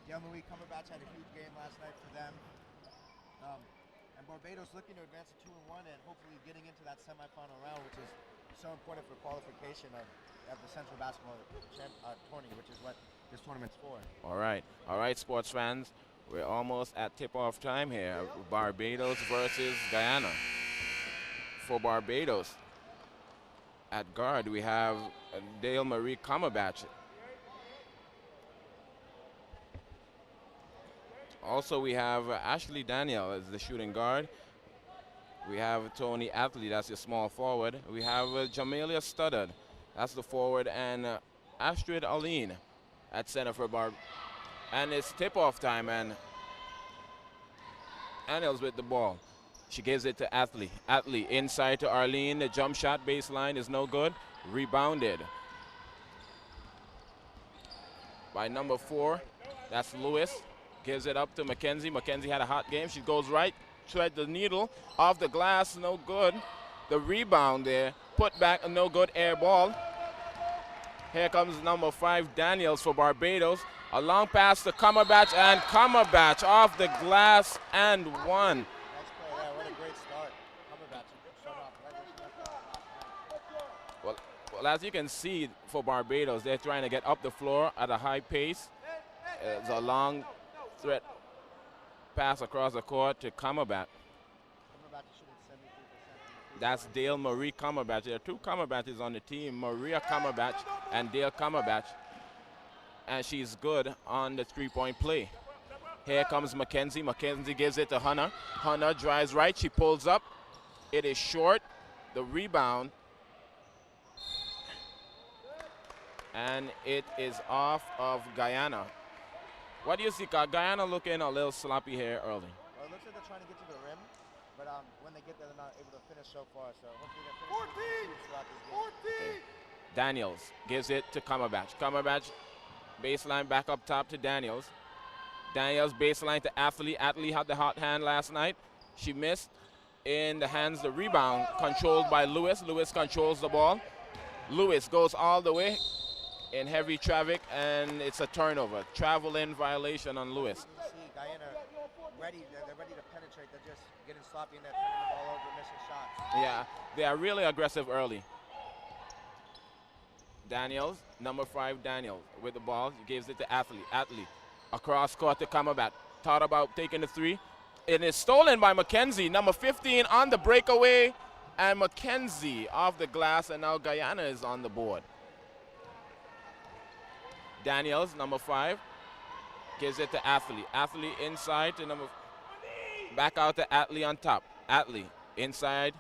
Dale Marie Cumberbatch had a huge game last night for them. And Barbados looking to advance to 2-1 and hopefully getting into that semifinal round, which is so important for qualification of the Central Basketball Tournament, which is what this tournament's for. All right, sports fans. We're almost at tip-off time here. Barbados versus Guyana. For Barbados, at guard, we have Dale Marie Cumberbatch. Also, we have Ashley Daniel as the shooting guard. We have Tony Athley, that's your small forward. We have Jamelia Studdard, that's the forward, and Astrid Aline at center for And it's tip-off time, and Daniels with the ball. She gives it to Athley. Athley inside to Arlene. The jump shot baseline is no good. Rebounded by number 4. That's Lewis. Gives it up to Mackenzie. Mackenzie had a hot game. She goes right, thread the needle off the glass, no good. The rebound there, put back, a no good air ball. Here comes number 5, Daniels for Barbados. A long pass to Cumberbatch, and Cumberbatch off the glass and one. Nice play there. What a great start. Cumberbatch shut off right where she left off. Well, as you can see for Barbados, they're trying to get up the floor at a high pace. It's a long threat pass across the court to Cumberbatch. That's Dale Marie Cumberbatch. There are 2 Cumberbatches on the team, Maria Cumberbatch and Dale Cumberbatch. And she's good on the three-point play. Here comes Mackenzie. Mackenzie gives it to Hunter. Hunter drives right. She pulls up. It is short. The rebound. And it is off of Guyana. What do you see? Guyana looking a little sloppy here early. Well, it looks like they're trying to get to the rim, but when they get there, they're not able to finish so far. So hopefully they're finishing throughout this game. Okay. Daniels gives it to Cumberbatch. Cumberbatch baseline back up top to Daniels. Daniels baseline to Athley. Athley had the hot hand last night. She missed. In the hands, the rebound controlled by Lewis. Lewis controls the ball. Lewis goes all the way in heavy traffic, and it's a turnover. Travel in violation on Lewis. You see Guyana they're ready to penetrate. They're just getting sloppy and they're turning the ball over, missing shots. Yeah, they are really aggressive early. Daniels, number 5 Daniels with the ball. He gives it to Athley. Athley across court to Cumberbatch. Thought about taking the 3. It is stolen by Mackenzie. Number 15 on the breakaway. And Mackenzie off the glass, and now Guyana is on the board. Daniels, number 5, gives it to Athley. Athley inside to number, back out to Athley on top. Athley inside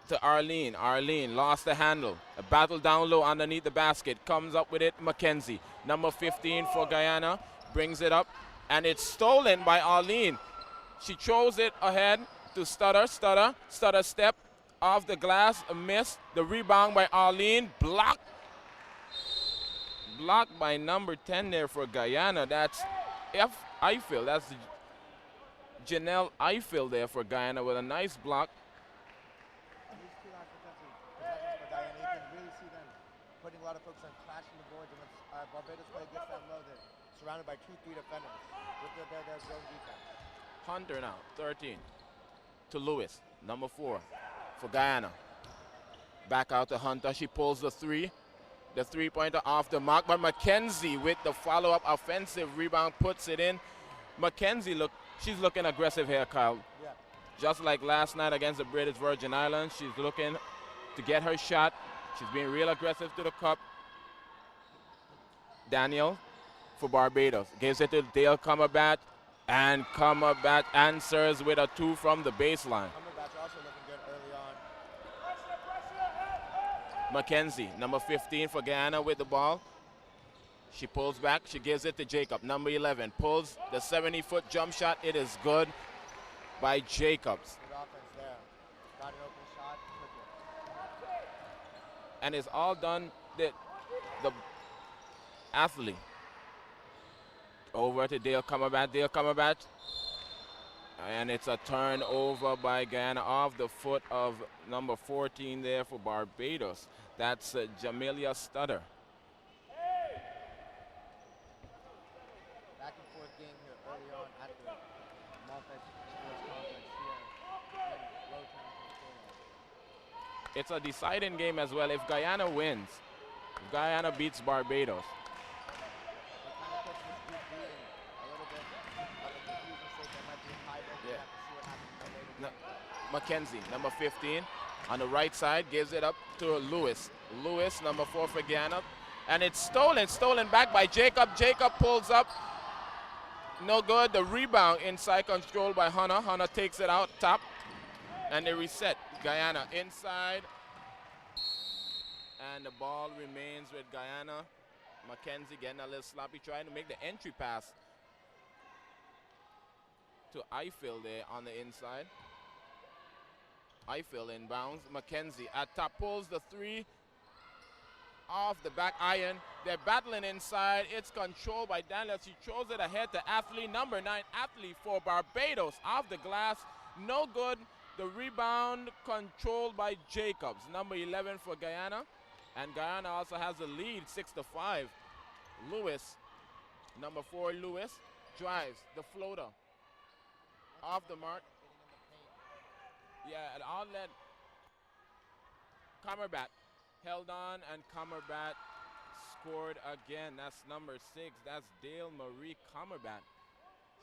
to Arlene. Arlene lost the handle. A battle down low underneath the basket. Comes up with it, Mackenzie. Number 15 for Guyana, brings it up, and it's stolen by Arlene. She throws it ahead to Studdard. Studdard step off the glass, a miss. The rebound by Arlene, blocked by number 10 there for Guyana. That's Eiffel. That's Janelle Eiffel there for Guyana with a nice block. These 2 lines possessions for Guyana, you can really see them putting a lot of focus on clashing the boards. And when Barbados play gets down low, they're surrounded by 2-3 defenders with their zone defense. Hunter now, 13 to Lewis, number 4 for Guyana. Back out to Hunter. She pulls the 3. The 3-pointer off the mark, but Mackenzie with the follow-up offensive rebound puts it in. Mackenzie, she's looking aggressive here, Kyle. Yeah. Just like last night against the British Virgin Islands, she's looking to get her shot. She's being real aggressive to the cup. Daniel for Barbados gives it to Dale Cumberbatch, and Cumberbatch answers with a 2 from the baseline. Cumberbatch also looking good early on. Mackenzie, number 15 for Guyana with the ball. She pulls back. She gives it to Jacob, number 11. Pulls the 70-foot jump shot. It is good by Jacobs. Good offense there. Got an open shot. Took it. And it's all done. The athlete. Over to Dale Cumberbatch. Dale Cumberbatch. And it's a turnover by Guyana off the foot of number 14 there for Barbados. That's Jamelia Studdard. back and forth game here early on at the multi-sports complex here in Lowtown, Tortola. It's a deciding game as well. If Guyana wins, if Guyana beats Barbados, It kind of puts this group B in a little bit of a confusing state. There might be a tiebreaker. Yeah. We have to see what happens in the later No. game. Mackenzie, number 15, on the right side, gives it up to Lewis. Lewis, number 4 for Guyana. And it's stolen back by Jacob. Jacob pulls up. No good. The rebound inside, controlled by Hunter. Hunter takes it out top. And they reset. Guyana inside. And the ball remains with Guyana. Mackenzie getting a little sloppy, trying to make the entry pass to Eiffel there on the inside. Eiffel inbounds. Mackenzie at top, pulls the 3 off the back iron. They're battling inside. It's controlled by Daniels. She throws it ahead to Athlete, number 9 Athlete for Barbados, off the glass. No good. The rebound controlled by Jacobs, number 11 for Guyana. And Guyana also has a lead, 6-5. Lewis, number 4 Lewis, drives the floater off the mark. Yeah, and outlet. Comerbat held on, and Comerbat scored again. That's number 6. That's Dale Marie Comerbat.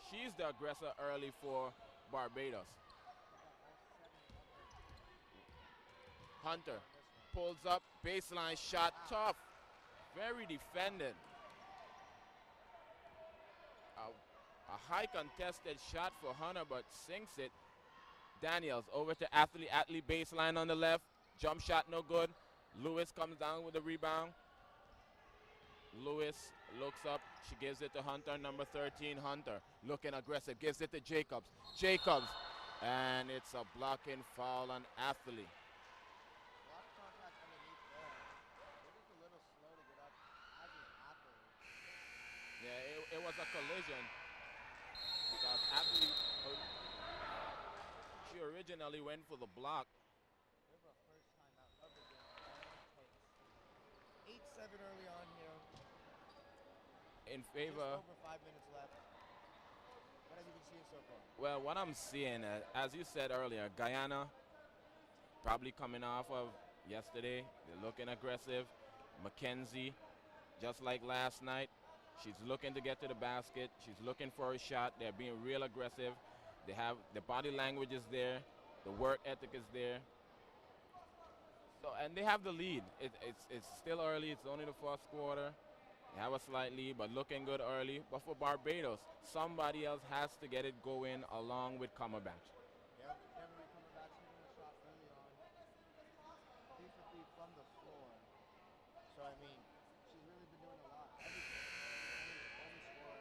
She's the aggressor early for Barbados. Hunter pulls up, baseline shot, tough. Very defended. A high contested shot for Hunter, but sinks it. Daniels over to Athlete. Athlete baseline on the left. Jump shot no good. Lewis comes down with the rebound. Lewis looks up. She gives it to Hunter, number 13. Hunter looking aggressive. Gives it to Jacobs. Jacobs. And it's a blocking foul on Athlete. Block contact underneath there. They're just a little slow to get up, as is Athlete. Yeah, it was a collision. Because Athlete, she originally went for the block. We have a first timeout of the game. 8-7 early on here. In Just favor. over 5 minutes left. What have you been seeing so far? Well, what I'm seeing, as you said earlier, Guyana probably coming off of yesterday. They're looking aggressive. Mackenzie, just like last night, she's looking to get to the basket. She's looking for a shot. They're being real aggressive. They have the body language is there. The work ethic is there. So, and they have the lead. It's still early. It's only the first quarter. They have a slight lead, but looking good early. But for Barbados, somebody else has to get it going along with Cumberbatch. Yeah, Definitely coming back, shooting the shot early on. 3 for 3 from the floor. So, I mean, she's really been doing a lot. Everything. Only scorer.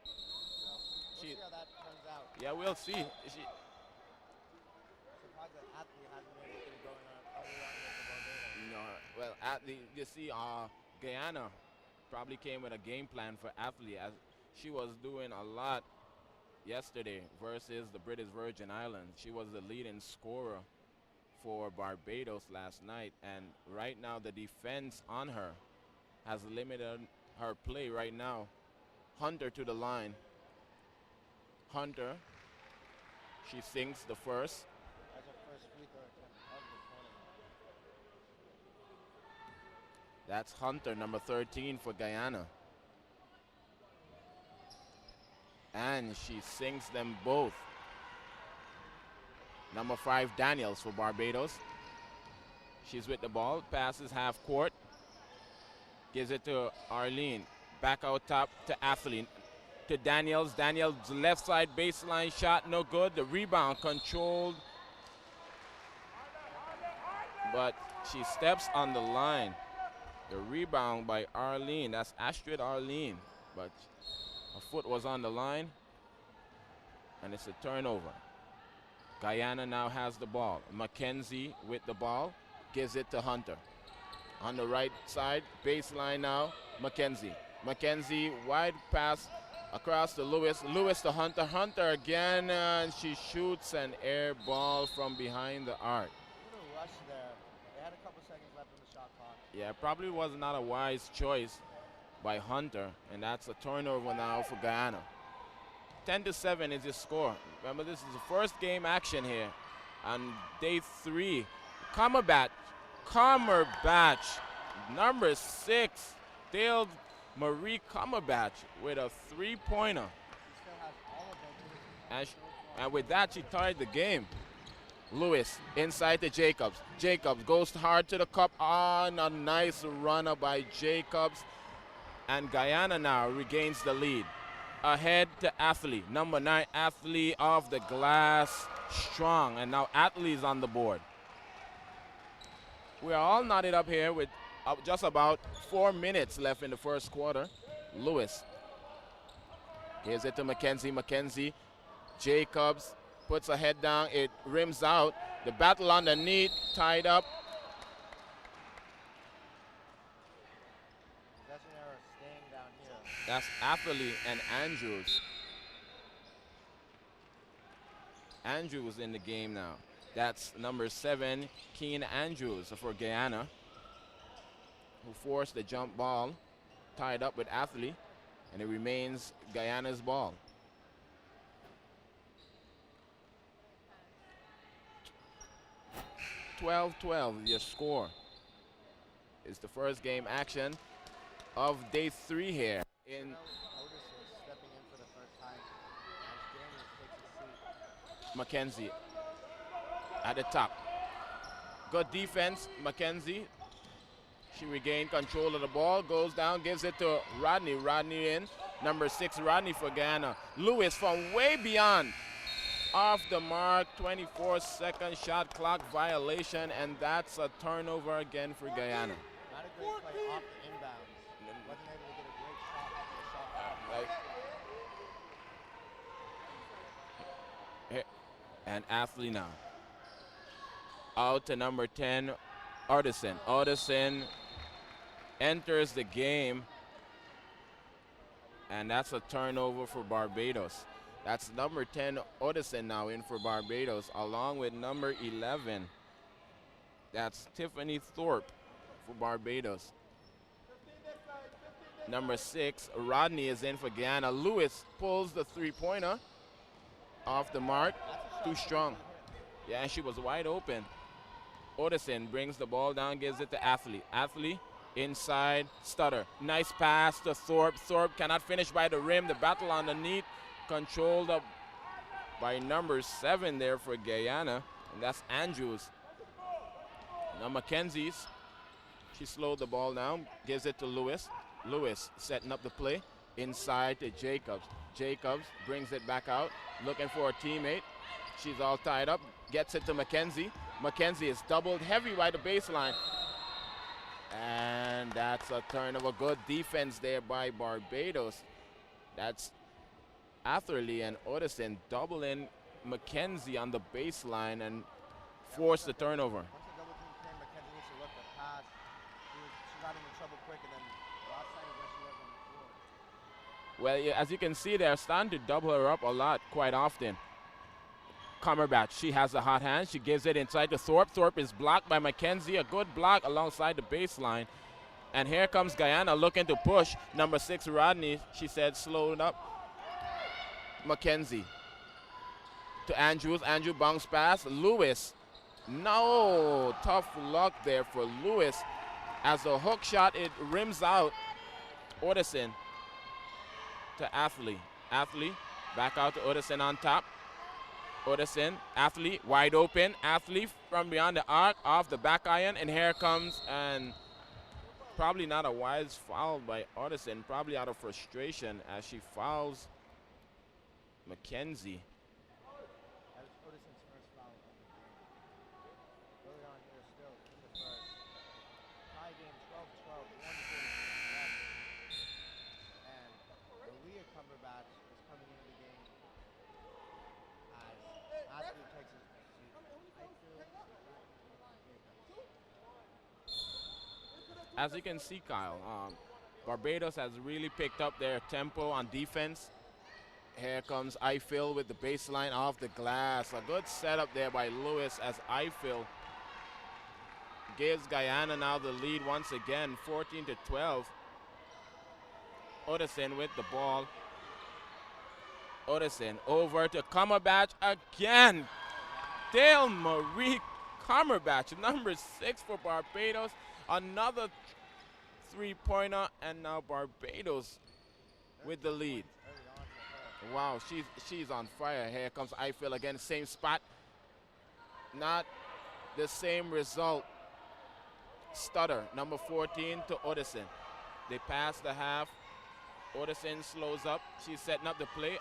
So, we'll see how that turns out. Yeah, we'll see. Surprised that Athlete hasn't been able to get it going on early on with the Barbados. No, well, you see, Guyana probably came with a game plan for Athlete, as she was doing a lot yesterday versus the British Virgin Islands. She was the leading scorer for Barbados last night, and right now the defense on her has limited her play right now. Hunter to the line. Hunter, she sinks the first. That's her first free throw attempt of the tournament. That's Hunter, number 13 for Guyana. And she sinks them both. Number 5, Daniels for Barbados. She's with the ball, passes half court. Gives it to Arlene. Back out top to Athlete. To Daniels. Daniels left side baseline shot, no good. The rebound controlled. But she steps on the line. The rebound by Arlene. That's Astrid Arlene. But her foot was on the line. And it's a turnover. Guyana now has the ball. Mackenzie with the ball. Gives it to Hunter. On the right side, baseline now, Mackenzie. Mackenzie, wide pass across to Lewis. Lewis to Hunter. Hunter again, and she shoots an air ball from behind the arc. A little rush there. They had a couple seconds left in the shot clock. Yeah, probably was not a wise choice by Hunter, and that's a turnover now for Guyana. 10-7 is the score. Remember, this is the first game action here on day 3. Cumberbatch, number 6, Dale Marie Cumberbatch with a 3-pointer. And with that, she tied the game. Lewis inside to Jacobs. Jacobs goes hard to the cup on a nice runner by Jacobs. And Guyana now regains the lead. Ahead to Athley, number 9, Athley off the glass, strong. And now Athley's on the board. We are all knotted up here with just about 4 minutes left in the first quarter. Lewis gives it to Mackenzie. Mackenzie, Jacobs puts a head down. It rims out. The battle underneath, tied up. That's Atherley and Andrews. Andrews in the game now. That's number 7, Keen Andrews for Guyana, who forced the jump ball, tied up with Atherley, and it remains Guyana's ball. 12-12, your score. It's the first game action of day 3 here. Mackenzie at the top. Good defense, Mackenzie. She regained control of the ball, goes down, gives it to Rodney. Rodney in, number 6, Rodney for Guyana. Lewis from way beyond. Off the mark, 24-second shot clock violation, and that's a turnover again for Guyana. Not a great play off the inbounds. Wasn't able to get a great shot off the shot. And Athley now. Out to number 10, Artisan. Artisan enters the game, and that's a turnover for Barbados. That's number 10, Artisan now in for Barbados, along with number 11. That's Tiffany Thorpe for Barbados. Number 6, Rodney is in for Guyana. Lewis pulls the 3-pointer off the mark. Too strong. Yeah, and she was wide open. Odison brings the ball down, gives it to Athley. Athley inside, stutter. Nice pass to Thorpe. Thorpe cannot finish by the rim. The battle underneath, controlled up by number 7 there for Guyana, and that's Andrews. Now Mackenzie's, she slowed the ball down, gives it to Lewis. Lewis setting up the play inside to Jacobs. Jacobs brings it back out, looking for a teammate. She's all tied up, gets it to Mackenzie. Mackenzie is doubled heavy by the baseline. And that's a turnover. Good defense there by Barbados. That's Atherley and Odison doubling Mackenzie on the baseline and force the turnover. Once the double team came, Mackenzie needs to look the pass. She got into trouble quick, and then last time I guess she was on the floor. Well, yeah, as you can see, they're starting to double her up a lot quite often. Cumberbatch, she has a hot hand. She gives it inside to Thorpe. Thorpe is blocked by Mackenzie. A good block alongside the baseline. And here comes Guyana looking to push. Number 6, Rodney, she said, slowed up. Mackenzie to Andrews. Andrew bounce pass. Lewis. No, tough luck there for Lewis. As a hook shot, it rims out. Odison to Athley. Athley back out to Odison on top. Odison, Athley wide open. Athley from beyond the arc, off the back iron, and here comes, and probably not a wise foul by Odison, probably out of frustration as she fouls Mackenzie. That was Odison's first foul of the game. Early on here still in the first. Tie game 12-12, 1:46 left. And Malia Cumberbatch is coming into the game as Athley takes his seat. As you can see, Kyle, Barbados has really picked up their tempo on defense. Here comes Eiffel with the baseline off the glass. A good setup there by Lewis as Eiffel gives Guyana now the lead once again, 14-12. Odison with the ball. Odison over to Cumberbatch again. Dale Marie Cumberbatch, number 6 for Barbados. Another three-pointer, and now Barbados with the lead. Wow, she's on fire. Here comes Eiffel again, same spot. Not the same result. Stutter, number 14 to Odison. They pass the half. Odison slows up. She's setting up the play.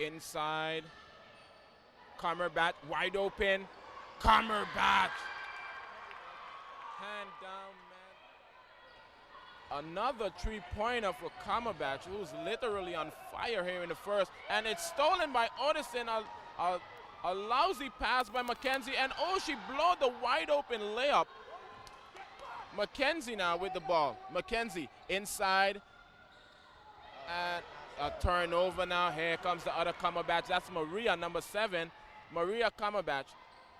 Inside. Cumberbatch, wide open. Cumberbatch. Hand down, man. Another three-pointer for Cumberbatch, who's literally on fire here in the first. And it's stolen by Odison. A lousy pass by Mackenzie. And oh, she blew the wide open layup. Mackenzie now with the ball. Mackenzie inside. And a turnover now. Here comes the other Cumberbatch. That's Maria, number 7. Maria Cumberbatch.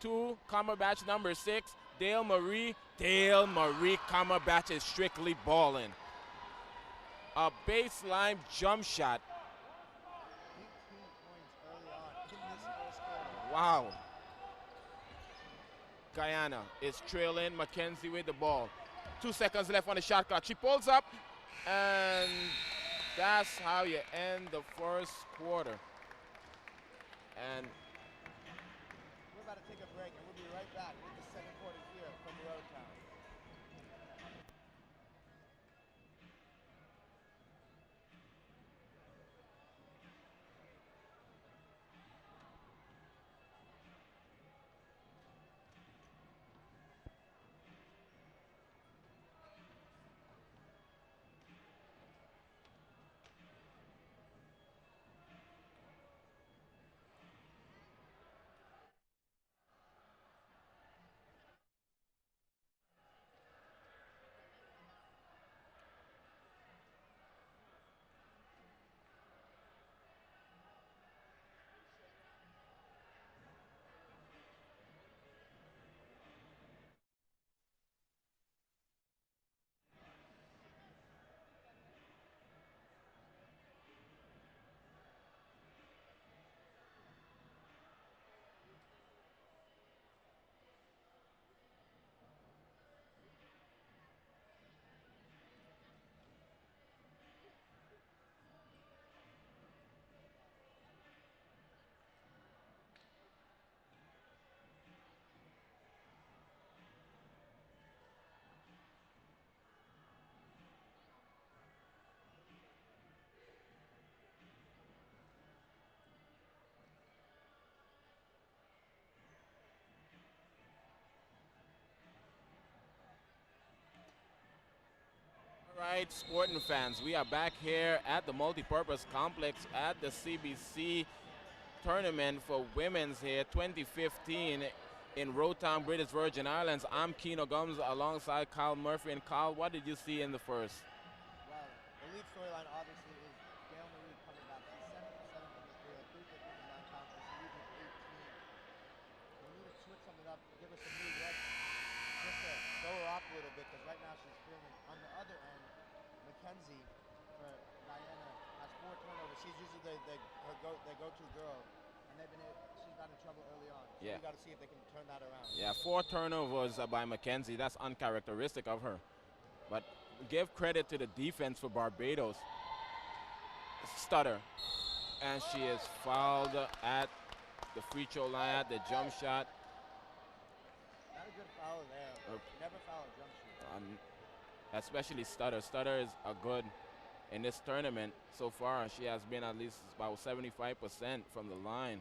2, Cumberbatch, number 6. Dale Marie. Dale Marie Cumberbatch is strictly balling. A baseline jump shot. 18 points early on in this first quarter. Wow. Guyana is trailing. Mackenzie with the ball. 2 seconds left on the shot clock. She pulls up, and that's how you end the first quarter. And we're about to take a break, and we'll be right back with the second quarter here from Road Town. all right, sporting fans, we are back here at the multipurpose complex at the CBC tournament for women's here 2015 in Rotown, British Virgin Islands. I'm Keno Gums alongside Kyle Murphy. And Kyle, what did you see in the first? Well, the lead storyline obviously is Dale Marie coming back. She's 7 for 7 from the field, 3 for 9 counters. She leads with 18. We need to switch something up, give her some new reps, just to throw her off a little bit, because right now she's feeling. On the other end, Mackenzie for Guyana has 4 turnovers. She's usually their go-to girl, and she's got in trouble early on. So yeah. We got to see if they can turn that around. Yeah, 4 turnovers by Mackenzie. That's uncharacteristic of her. But give credit to the defense for Barbados. Stutter, and she is fouled at the free throw line at the jump shot. Not a good foul there. Never foul a jump shot. Especially Stutter. Stutter is a good in this tournament so far. She has been at least about 75% from the line.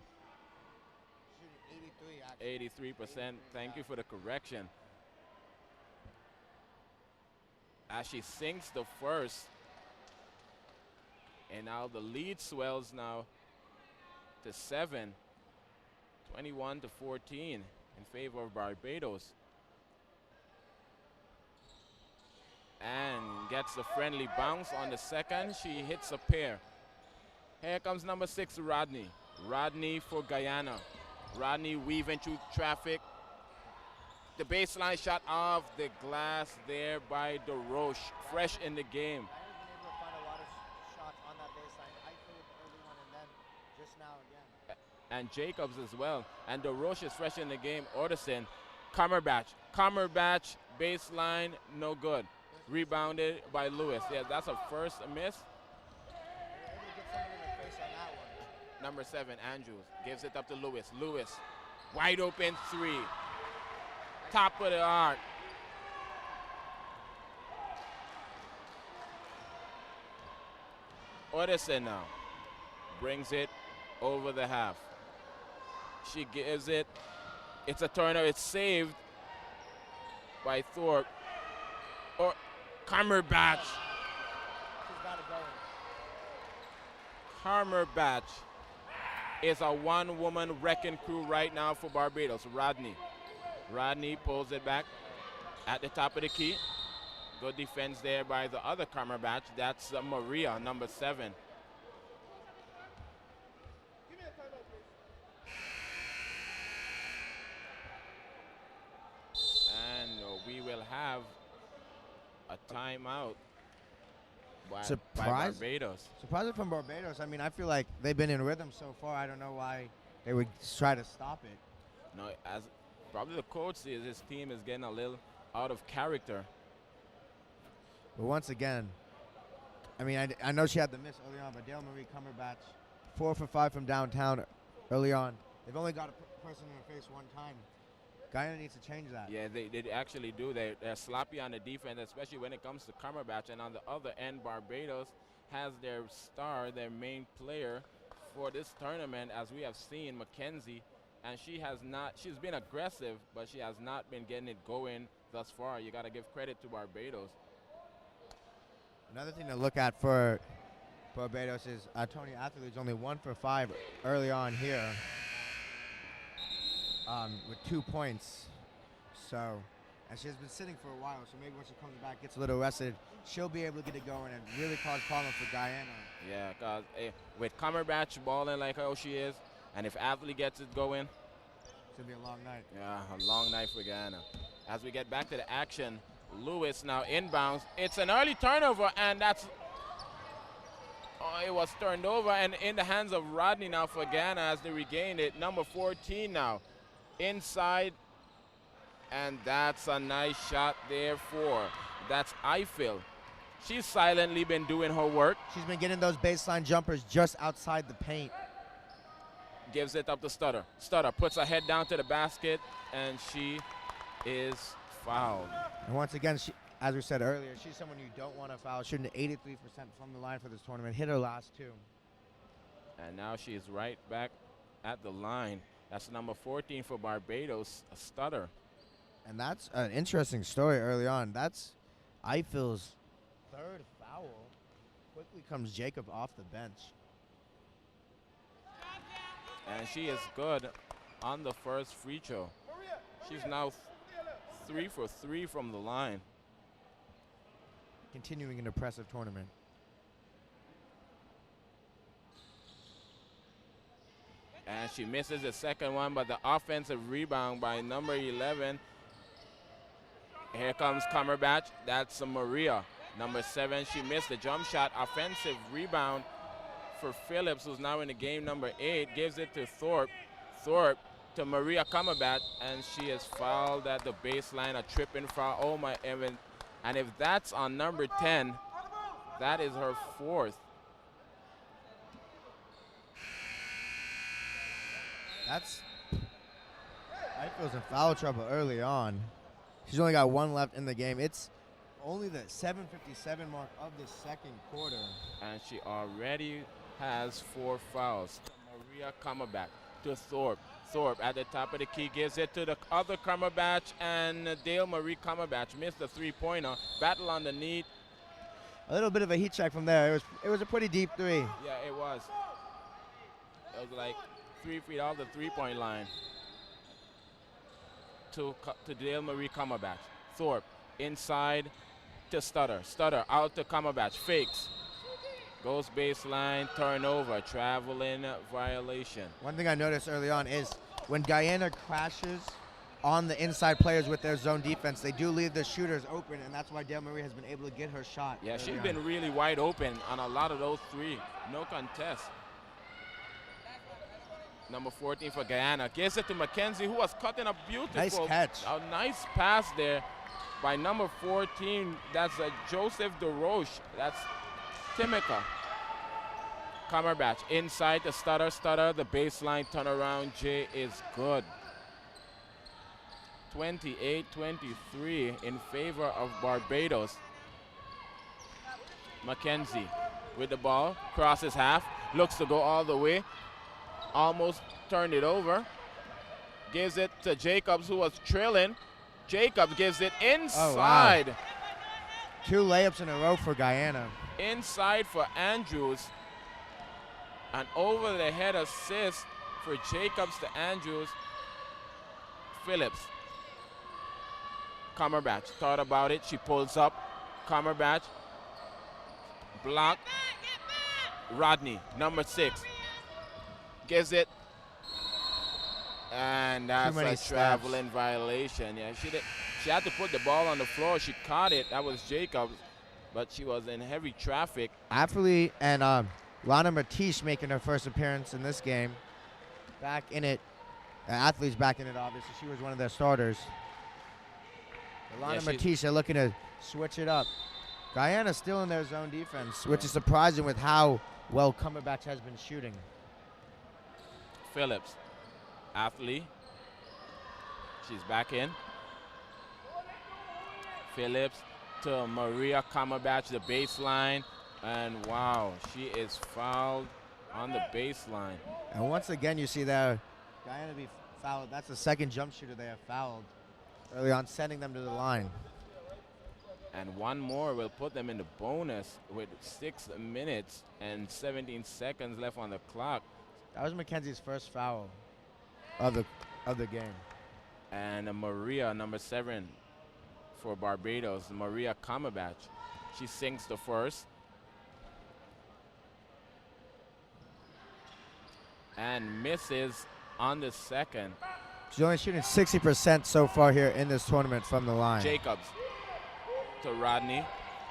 Shooting 83, actually. 83%. Thank you for the correction. As she sinks the first. And now the lead swells now to 7. 21 to 14 in favor of Barbados. And gets the friendly bounce on the second. She hits a pair. Here comes number 6, Rodney. Rodney for Guyana. Rodney weaving through traffic. The baseline shot off the glass there by DeRoche. Fresh in the game. Guyana's been able to find a lot of shots on that baseline. Eiffel with the early one, and Jacobs as well. And DeRoche is fresh in the game. Ortison, Cumberbatch, baseline, no good. Rebounded by Lewis. Yeah, that's a first miss. Number 7, Andrews, gives it up to Lewis. Lewis, wide open 3. Top of the arc. Ortison now brings it over the half. She gives it. It's a turnover. It's saved by Thorpe. Or Cumberbatch. She's got it going. Cumberbatch is a one-woman wrecking crew right now for Barbados. Rodney pulls it back at the top of the key. Good defense there by the other Cumberbatch. That's Maria, number 7. And we will have a timeout by Barbados. Surprising from Barbados. I mean, I feel like they've been in rhythm so far. I don't know why they would try to stop it. No, as probably the coach sees his team is getting a little out of character. But once again, I mean, I know she had the miss early on, but Dale Marie Cumberbatch, 4 for 5 from downtown early on. They've only got a person in her face one time. Guyana needs to change that. Yeah, they actually do. They're sloppy on the defense, especially when it comes to Cumberbatch. And on the other end, Barbados has their star, their main player for this tournament, as we have seen, Mackenzie. And she's been aggressive, but she has not been getting it going thus far. You got to give credit to Barbados. Another thing to look at for Barbados is Tony Atherley's only 1 for 5 early on here with 2 points. So, and she has been sitting for a while, so maybe when she comes back, gets a little rested, she'll be able to get it going and really cause problems for Guyana. Yeah, because with Cumberbatch balling like how she is, and if Atherley gets it going, it's going to be a long night. Yeah, a long night for Guyana. As we get back to the action, Lewis now inbounds. It's an early turnover, and it was turned over and in the hands of Rodney now for Guyana as they regained it. Number 14 now inside, and that's a nice shot there that's Eiffel. She's silently been doing her work. She's been getting those baseline jumpers just outside the paint. Gives it up to Stutter. Stutter puts her head down to the basket, and she is fouled. And once again, as we said earlier, she's someone you don't want to foul. Shooting 83% from the line for this tournament. Hit her last 2. And now she is right back at the line. That's number 14 for Barbados, a Stutter. And that's an interesting story early on. That's Eiffel's 3rd foul. Quickly comes Jacob off the bench. And she is good on the first free throw. She's now 3 for 3 from the line. Continuing an impressive tournament. And she misses the second one, but the offensive rebound by number 11. Here comes Cumberbatch. That's Maria. Number 7, she missed the jump shot. Offensive rebound for Phillips, who's now in the game. Number 8 gives it to Thorpe. Thorpe to Maria Cumberbatch, and she is fouled at the baseline, a tripping foul. Oh my heaven. And if that's on number 10, that is her 4th. Eiffel's in foul trouble early on. She's only got 1 left in the game. It's only the 7:57 mark of the second quarter. And she already has 4 fouls. Maria Cumberbatch to Thorpe. Thorpe at the top of the key gives it to the other Cumberbatch, and Dale Marie Cumberbatch missed the 3-pointer. Battle on the knee. A little bit of a heat check from there. It was a pretty deep 3. Yeah, it was. It was like 3 feet off the 3-point line. To Dale Marie Cumberbatch. Thorpe inside to Stutter. Stutter out to Cumberbatch. Fakes. Goes baseline, turnover, traveling violation. One thing I noticed early on is when Guyana crashes on the inside players with their zone defense, they do leave the shooters open, and that's why Dale Marie has been able to get her shot. Yeah, she's been really wide open on a lot of those 3. No contest. number 14 for Guyana. Gives it to Mackenzie, who was cutting a beautiful, nice catch. A nice pass there by number 14. That's Joseph DeRoche. That's Timika. Cumberbatch inside the stutter, the baseline turnaround. J is good. 28-23 in favor of Barbados. Mackenzie with the ball, crosses half, looks to go all the way, almost turned it over. Gives it to Jacobs, who was trailing. Jacobs gives it inside. Oh, wow. 2 layups in a row for Guyana. Inside for Andrews. An over-the-head assist for Jacobs to Andrews. Phillips. Cumberbatch thought about it. She pulls up. Cumberbatch. Block. Rodney, number 6. Gives it. And that's a traveling violation. Yeah, she had to put the ball on the floor. She caught it. That was Jacobs. But she was in heavy traffic. Athlete and Lana Matish making her first appearance in this game. Back in it. Athlete's back in it, obviously. She was one of their starters. Lana Matish, they're looking to switch it up. Guyana's still in their zone defense, which is surprising with how well Cumberbatch has been shooting. Phillips. Athlete. She's back in. Phillips to Maria Cumberbatch, the baseline. And wow, she is fouled on the baseline. And once again, you see there, Guyana be fouled. That's the second jump shooter they have fouled early on, sending them to the line. And one more will put them in the bonus with 6 minutes and 17 seconds left on the clock. That was Mackenzie's first foul of the game. And Maria, number 7 for Barbados, Maria Cumberbatch. She sinks the first. And misses on the second. She's only shooting 60% so far here in this tournament from the line. Jacobs to Rodney,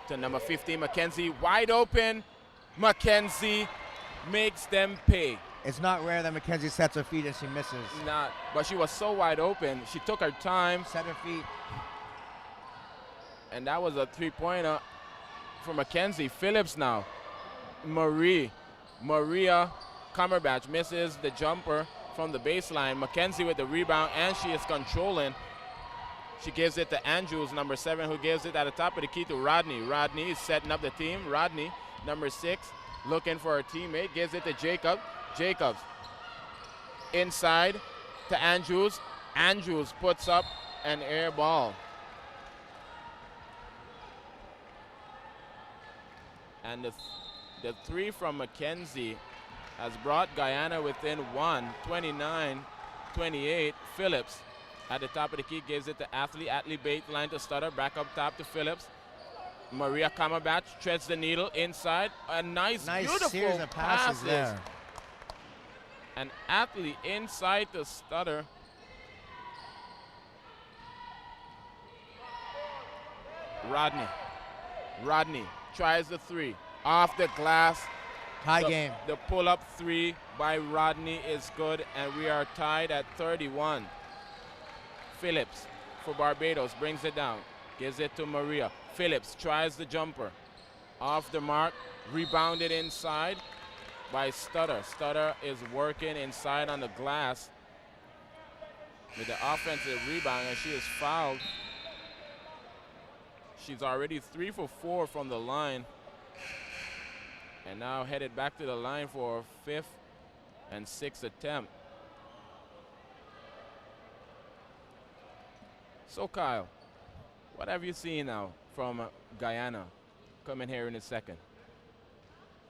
to number 15, Mackenzie, wide open. Mackenzie makes them pay. It's not rare that Mackenzie sets her feet and she misses. Not, but she was so wide open. She took her time. Set her feet. And that was a 3-pointer for Mackenzie. Phillips now. Maria Cumberbatch misses the jumper from the baseline. Mackenzie with the rebound, and she is controlling. She gives it to Andrews, number 7, who gives it at the top of the key to Rodney. Rodney is setting up the team. Rodney, number 6, looking for her teammate. Gives it to Jacob. Jacobs inside to Andrews. Andrews puts up an air ball. And the 3 from Mackenzie has brought Guyana within 1, 29-28. Phillips at the top of the key gives it to Athlete. Athlete baseline to stutter. Back up top to Phillips. Maria Cumberbatch treads the needle inside. A nice beautiful series of passes there. An Athlete inside to stutter. Rodney tries the 3. Off the glass. Tie game. The pull-up 3 by Rodney is good, and we are tied at 31. Phillips for Barbados brings it down. Gives it to Maria. Phillips tries the jumper. Off the mark. Rebounded inside by Stutter. Stutter is working inside on the glass with the offensive rebound, and she is fouled. She's already 3 for 4 from the line. And now headed back to the line for a 5th and 6th attempt. So Kyle, what have you seen now from Guyana coming here in a second?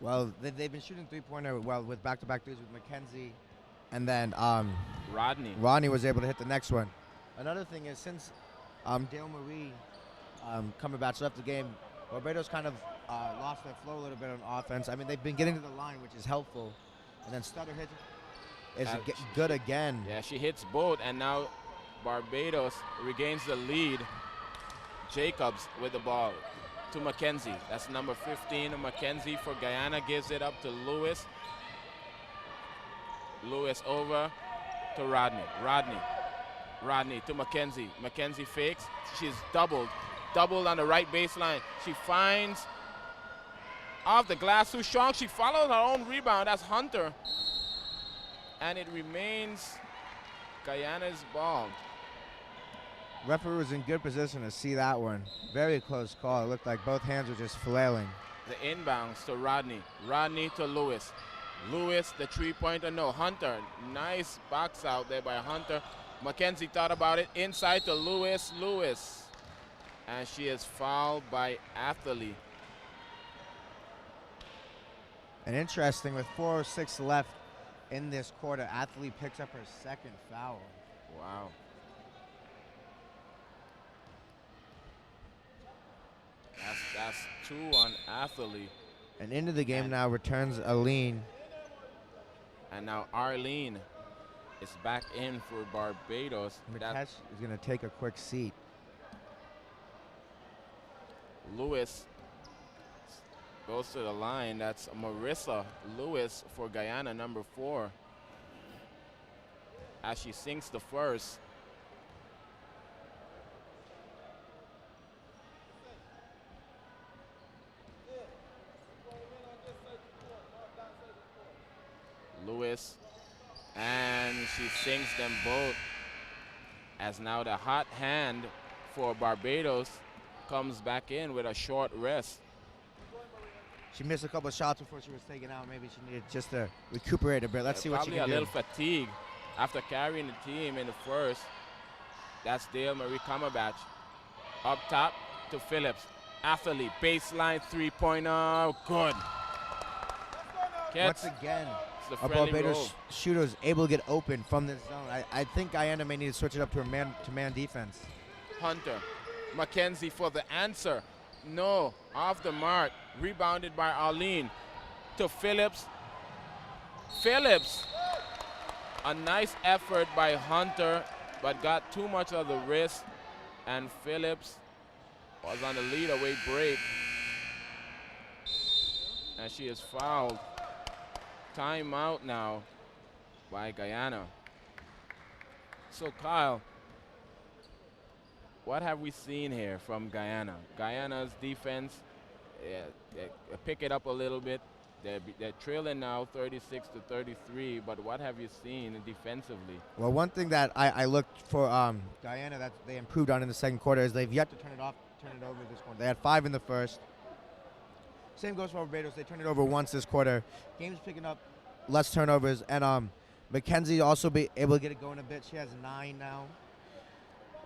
Well, they've been shooting 3-pointer with back-to-back threes with Mackenzie, and then Rodney was able to hit the next one. Another thing is, since Dale Marie Cumberbatch left the game, Barbados kind of lost their flow a little bit on offense. I mean, they've been getting to the line, which is helpful. And then Stutter hits is good again. Yeah, she hits both, and now Barbados regains the lead. Jacobs with the ball to Mackenzie. That's number 15. Mackenzie for Guyana gives it up to Lewis. Lewis over to Rodney. Rodney to Mackenzie. Mackenzie fakes. She's doubled on the right baseline. She finds off the glass too strong. She follows her own rebound. That's Hunter. And it remains Guyana's ball. Referee was in good position to see that one. Very close call. It looked like both hands were just flailing. The inbounds to Rodney. Rodney to Lewis. Lewis, the three-pointer, no. Hunter, nice box out there by Hunter. Mackenzie thought about it. Inside to Lewis. And she is fouled by Athlete. And interesting, with 4:06 left in this quarter, Athlete picks up her second foul. Wow. That's 2 on Athlete. And into the game now returns Aline. And now Arlene is back in for Barbados. Mitesh is going to take a quick seat. Lewis goes to the line. That's Marissa Lewis for Guyana, number 4. As she sinks the first. Lewis, and she sinks them both. As now the hot hand for Barbados comes back in with a short rest. She missed a couple of shots before she was taken out. Maybe she needed just to recuperate a bit. Let's see what she can do. Probably a little fatigue after carrying the team in the first. That's Dale Marie Cumberbatch. Up top to Phillips. Athlete, baseline three-pointer, good. Once again, a Barbados shooter is able to get open from this zone. I think Guyana may need to switch it up to a man-to-man defense. Hunter, Mackenzie for the answer. No, off the mark. Rebounded by Arlene to Phillips. Phillips, a nice effort by Hunter, but got too much of the wrist, and Phillips was on the lead-away break, and she is fouled. Timeout now by Guyana. So Kyle, what have we seen here from Guyana? Guyana's defense, they pick it up a little bit. They're trailing now 36-33, but what have you seen defensively? Well, one thing that I looked for Guyana that they improved on in the second quarter is they've yet to turn it over this quarter. They had 5 in the first. Same goes for Barbados. They turned it over once this quarter. Game's picking up less turnovers, and Mackenzie also be able to get it going a bit. She has 9 now.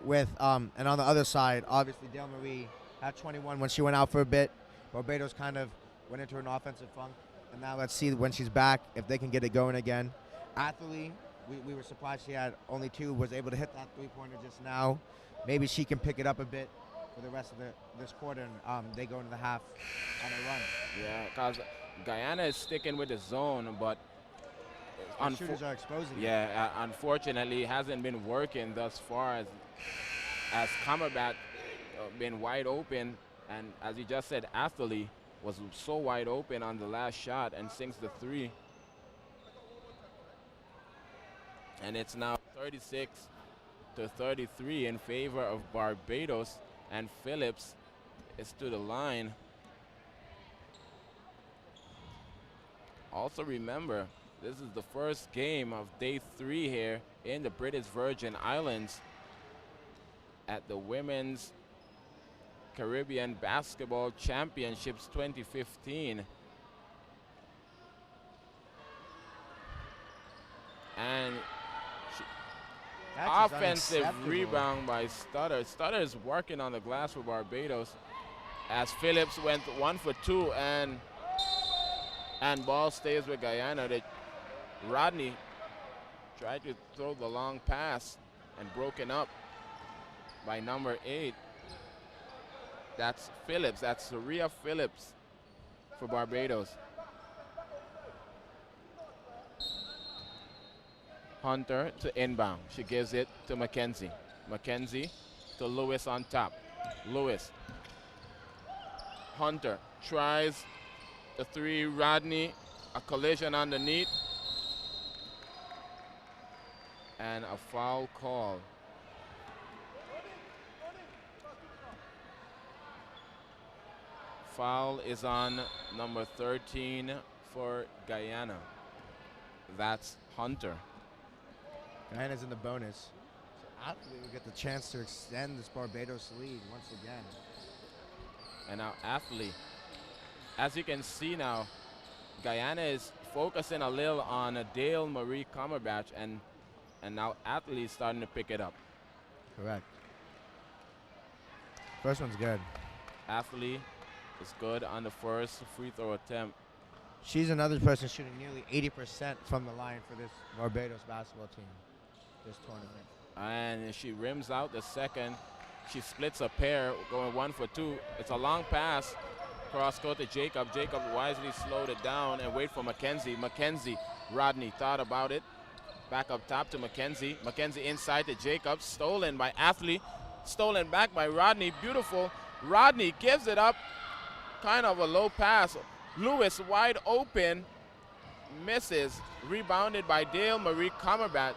With and on the other side, obviously Dale Marie had 21 when she went out for a bit. Barbados kind of went into an offensive funk, and now let's see when she's back if they can get it going again. Athlete, we were surprised she had only 2. Was able to hit that three-pointer just now. Maybe she can pick it up a bit for the rest of this quarter, and they go into the half on a run. Yeah, because Guyana is sticking with the zone, but shooters are exposing. Yeah, unfortunately, it hasn't been working thus far as Cumberbatch been wide open, and as you just said, Athlete was so wide open on the last shot and sinks the 3. And it's now 36-33 in favor of Barbados, and Phillips is to the line. Also remember, this is the first game of day 3 here in the British Virgin Islands at the Women's Caribbean Basketball Championships 2015. And offensive rebound by Stutter. Stutter is working on the glass for Barbados as Phillips went 1 for 2, and ball stays with Guyana. Rodney tried to throw the long pass and broken up by number 8. That's Phillips. That's Saria Phillips for Barbados. Hunter to inbound. She gives it to Mackenzie. Mackenzie to Lewis on top. Lewis. Hunter tries the 3. Rodney, a collision underneath. And a foul call. Foul is on number 13 for Guyana. That's Hunter. Guyana's in the bonus. So Athlete will get the chance to extend this Barbados lead once again. And now Athlete. As you can see now, Guyana is focusing a little on Dale Marie Cumberbatch, and now Athlete is starting to pick it up. Correct. First one's good. Athlete is good on the first free throw attempt. She's another person shooting nearly 80% from the line for this Barbados basketball team this tournament. And she rims out the second. She splits a pair, going 1 for 2. It's a long pass. Cross court to Jacob. Jacob wisely slowed it down and wait for Mackenzie. Mackenzie, Rodney thought about it. Back up top to Mackenzie. Mackenzie inside to Jacob. Stolen by Athlete. Stolen back by Rodney. Beautiful. Rodney gives it up. Kind of a low pass. Lewis wide open. Misses. Rebounded by Dale Marie Cumberbatch.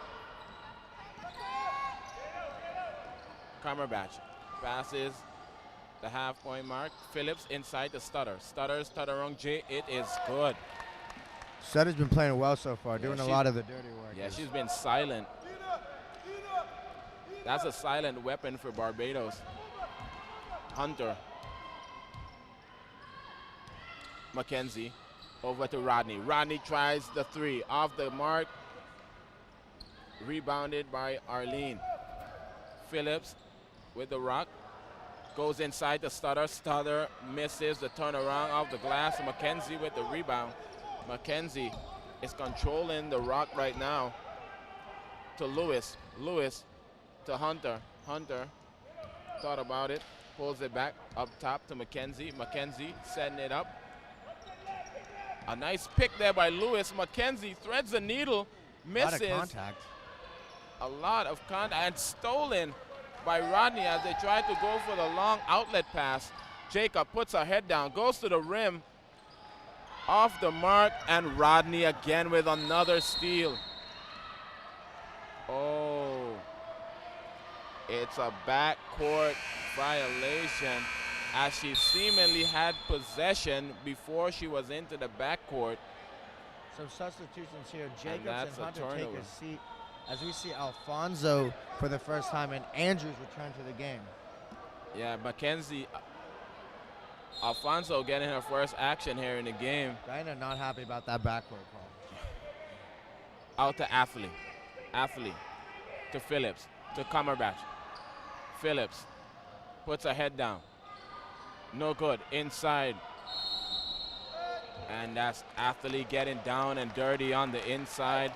Cumberbatch passes the half-point mark. Phillips inside the Stutter. Stutter on J. It is good. Sutter's been playing well so far, doing a lot of the dirty work. Yeah, she's been silent. That's a silent weapon for Barbados. Hunter. Mackenzie over to Rodney. Rodney tries the three. Off the mark. Rebounded by Arlene. Phillips with the rock. Goes inside the Stutter. Stutter misses the turnaround off the glass. Mackenzie with the rebound. Mackenzie is controlling the rock right now. To Lewis. Lewis to Hunter. Hunter thought about it. Pulls it back up top to Mackenzie. Mackenzie setting it up. A nice pick there by Lewis. Mackenzie threads the needle. Misses. A lot of contact. A lot of contact. And stolen by Rodney as they tried to go for the long outlet pass. Jacob puts her head down. Goes to the rim. Off the mark. And Rodney again with another steal. Oh. It's a backcourt violation, as she seemingly had possession before she was into the backcourt. Some substitutions here. Jacobs and Hunter turnover. take a seat as we see Alfonso for the first time and Andrews return to the game. Yeah, Mackenzie, Alfonso getting her first action here in the game. Guyana not happy about that backcourt call. Out to Athlete. Athlete to Phillips, to Cumberbatch. Phillips puts her head down. No good. Inside. And that's Athlete getting down and dirty on the inside.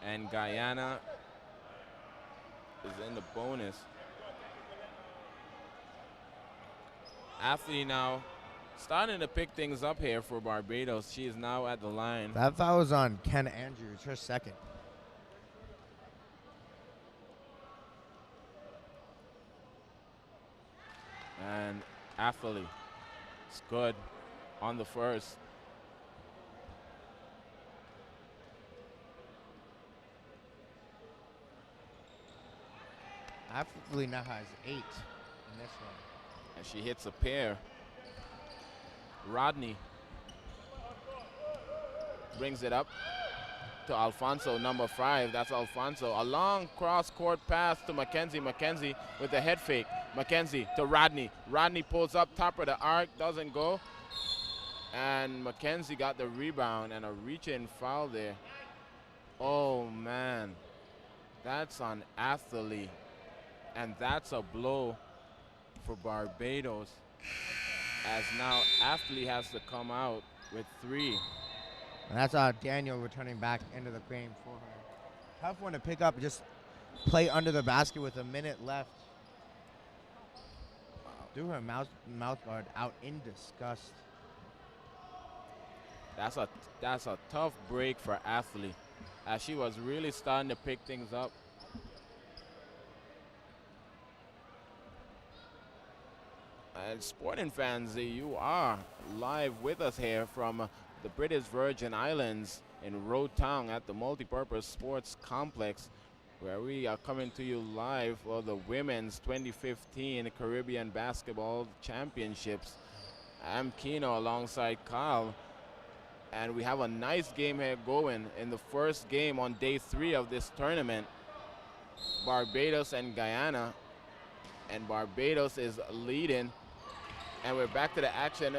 And Guyana is in the bonus. Athlete now starting to pick things up here for Barbados. She is now at the line. That foul was on Ken Andrews, her second. And Athlete is good on the first. Athlete now has 8 in this one. And she hits a pair. Rodney brings it up to Alfonso, number 5. That's Alfonso. A long cross-court pass to Mackenzie. Mackenzie with the head fake. Mackenzie to Rodney. Rodney pulls up top of the arc, doesn't go. And Mackenzie got the rebound and a reach-in foul there. Oh, man. That's on Athlete. And that's a blow for Barbados, as now Athlete has to come out with 3. And that's Daniel returning back into the game for her. Tough one to pick up, just play under the basket with a minute left. Threw her mouth guard out in disgust. That's a tough break for Athlete, as she was really starting to pick things up. And sporting fans, you are live with us here from the British Virgin Islands in Road Town at the Multipurpose Sports Complex, where we are coming to you live for the Women's 2015 Caribbean Basketball Championships. I'm Kino alongside Kyle, and we have a nice game here going in the first game on day 3 of this tournament. Barbados and Guyana, and Barbados is leading, and we're back to the action.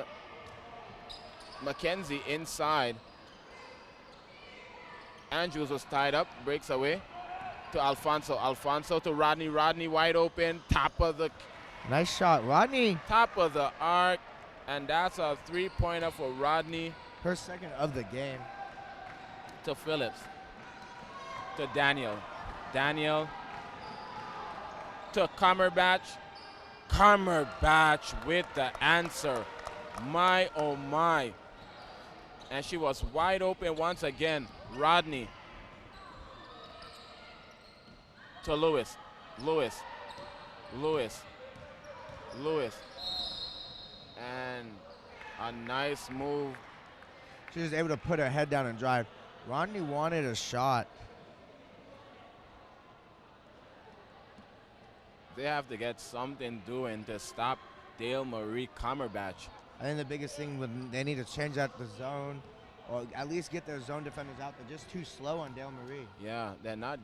Mackenzie inside. Andrews was tied up, breaks away to Alfonso. Alfonso to Rodney. Rodney wide open, top of the... Nice shot, Rodney. Top of the arc, and that's a 3-pointer for Rodney. Her second of the game. To Phillips. To Daniel. Daniel to Cumberbatch. Cumberbatch with the answer. My, oh my. And she was wide open once again. Rodney to Lewis. Lewis. Lewis. Lewis. And a nice move. She was able to put her head down and drive. Rodney wanted a shot. They have to get something doing to stop Dale Marie Cumberbatch. I think the biggest thing, they need to change out the zone, or at least get their zone defenders out. They're just too slow on Dale Marie. Yeah, they're not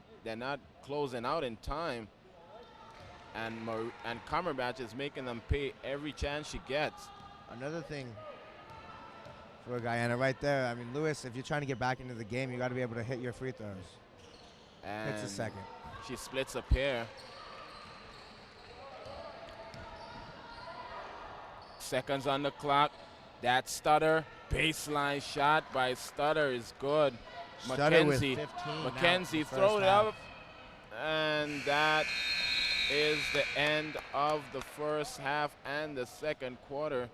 closing out in time, and Cumberbatch is making them pay every chance she gets. Another thing for Guyana right there. I mean, Lewis, if you're trying to get back into the game, you got to be able to hit your free throws. And hits a second. She splits a pair. Seconds on the clock. That stutter, baseline shot by Stutter is good. Stutter Mackenzie, with 15 Mackenzie throw it up, and that is the end of the first half and the second quarter.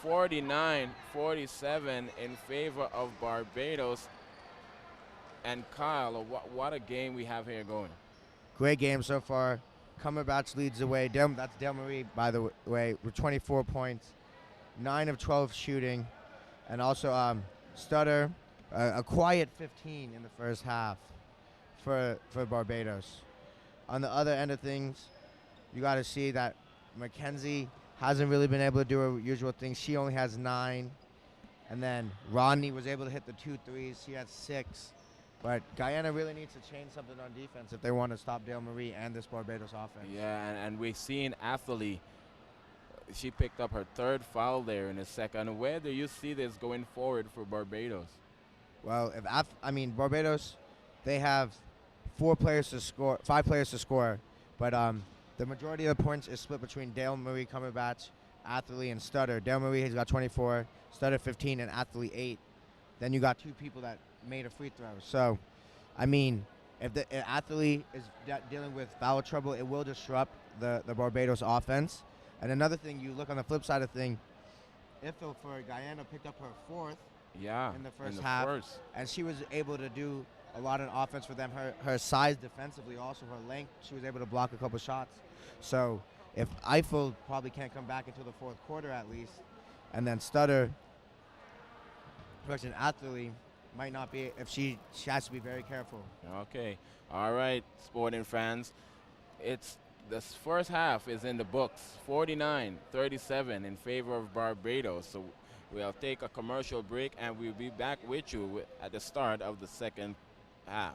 49-47 in favor of Barbados. And Kyle, what a game we have here going. Great game so far. Cumberbatch leads the way. That's Dale Marie, by the way, with 24 points, 9 of 12 shooting, and also Stutter, a quiet 15 in the first half for Barbados. On the other end of things, you got to see that Mackenzie hasn't really been able to do her usual things. She only has 9, and then Rodney was able to hit the 2 threes. She had 6. But Guyana really needs to change something on defense if they want to stop Dale Marie and this Barbados offense. Yeah, and we've seen Athlete. She picked up her 3rd foul there in the second. Where do you see this going forward for Barbados? Well, Barbados, they have 5 players to score, but the majority of the points is split between Dale Marie, Cumberbatch, Athlete, and Stutter. Dale Marie has got 24, Stutter 15, and Athlete 8. Then you got 2 people that made a free throw. So, I mean, if the Athlete is dealing with foul trouble, it will disrupt the Barbados offense. And another thing, you look on the flip side of thing, Ifil for Guyana picked up her 4th in the first half, and she was able to do a lot of offense for them. Her size defensively, also her length, she was able to block a couple shots. So if Eiffel probably can't come back until the 4th quarter at least, and then Stutter, an Athlete, might not be, if she has to be very careful. Okay. All right, sporting fans. It's this first half is in the books, 49-37 in favor of Barbados. So we'll take a commercial break, and we'll be back with you at the start of the second half.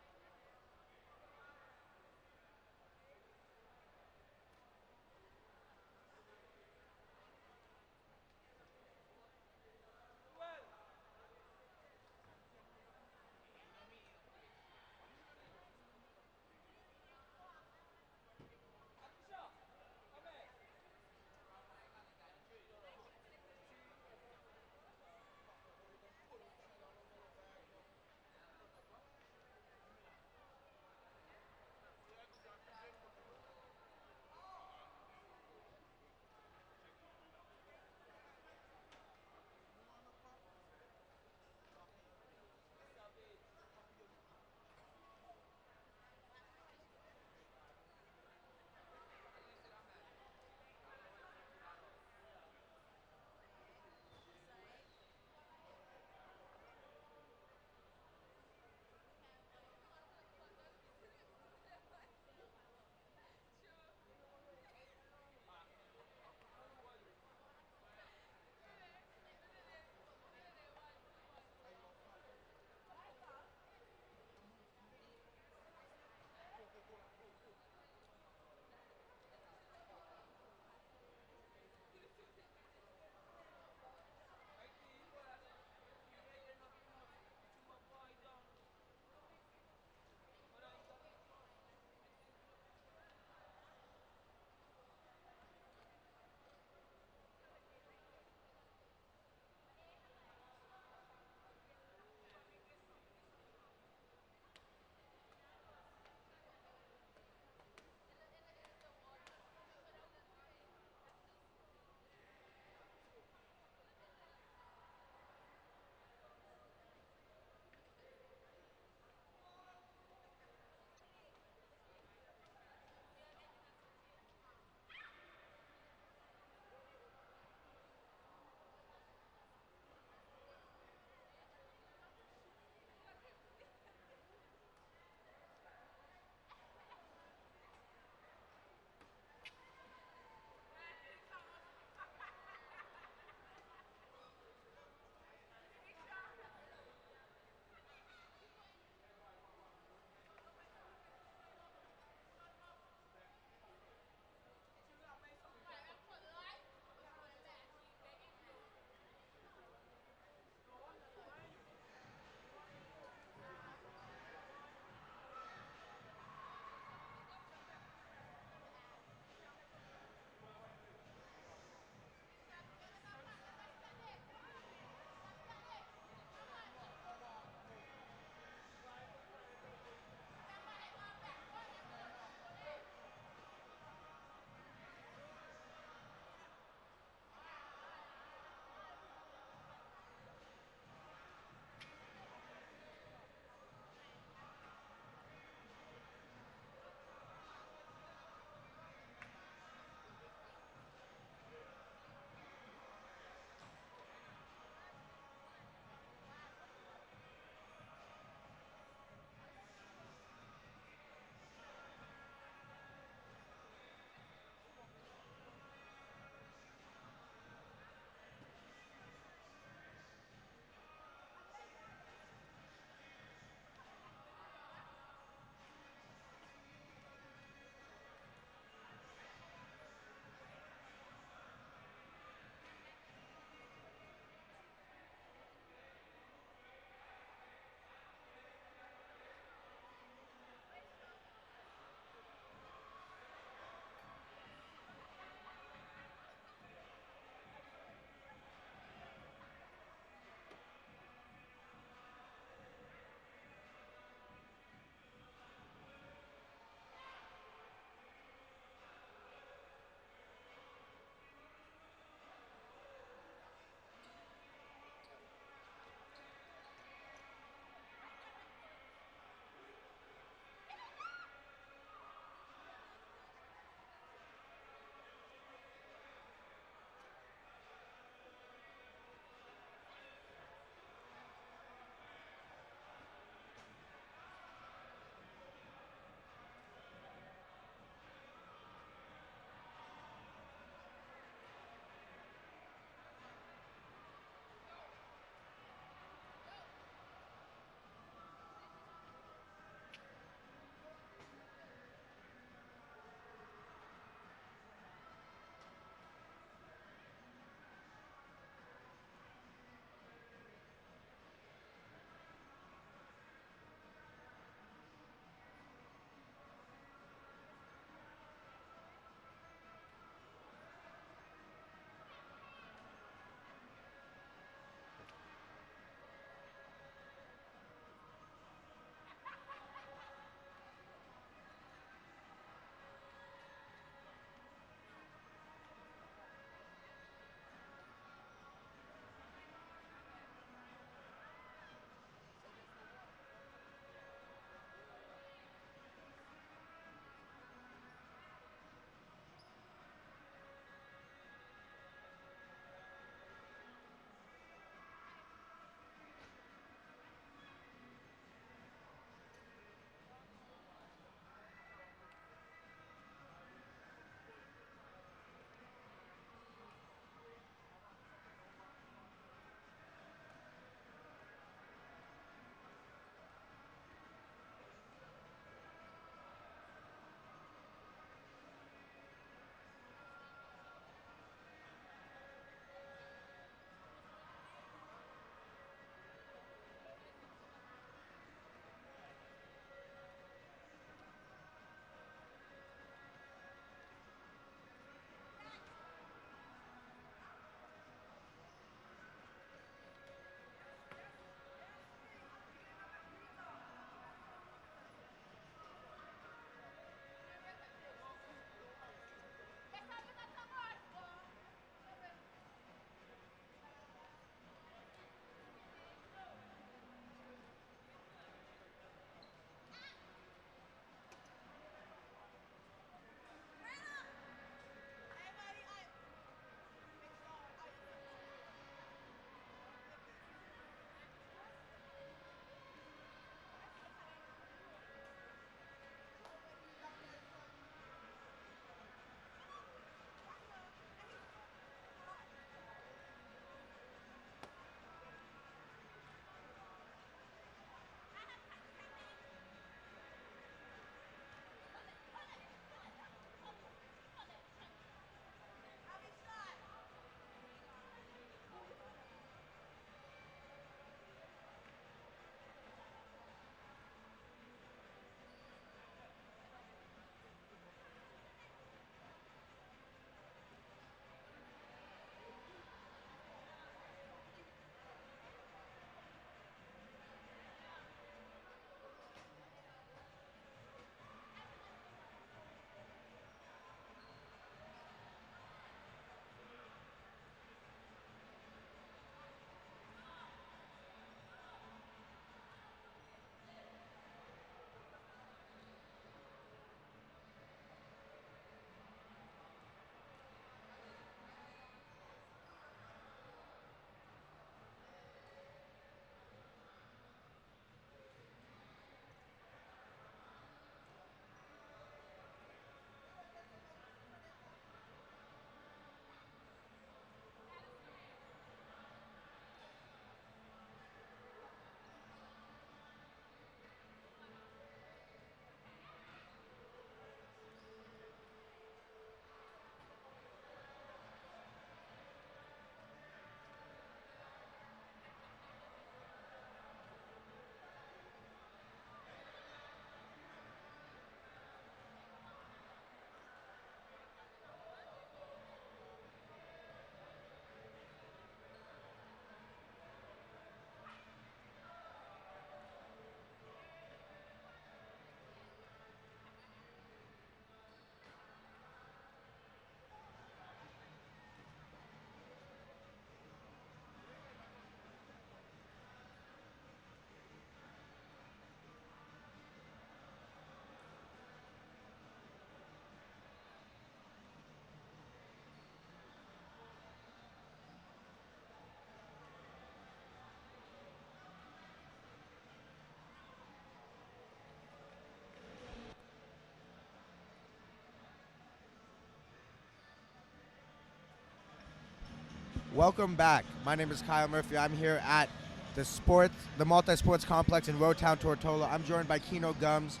Welcome back. My name is Kyle Murphy. I'm here at the multi-sports complex in Rotown, Tortola. I'm joined by Kino Gums.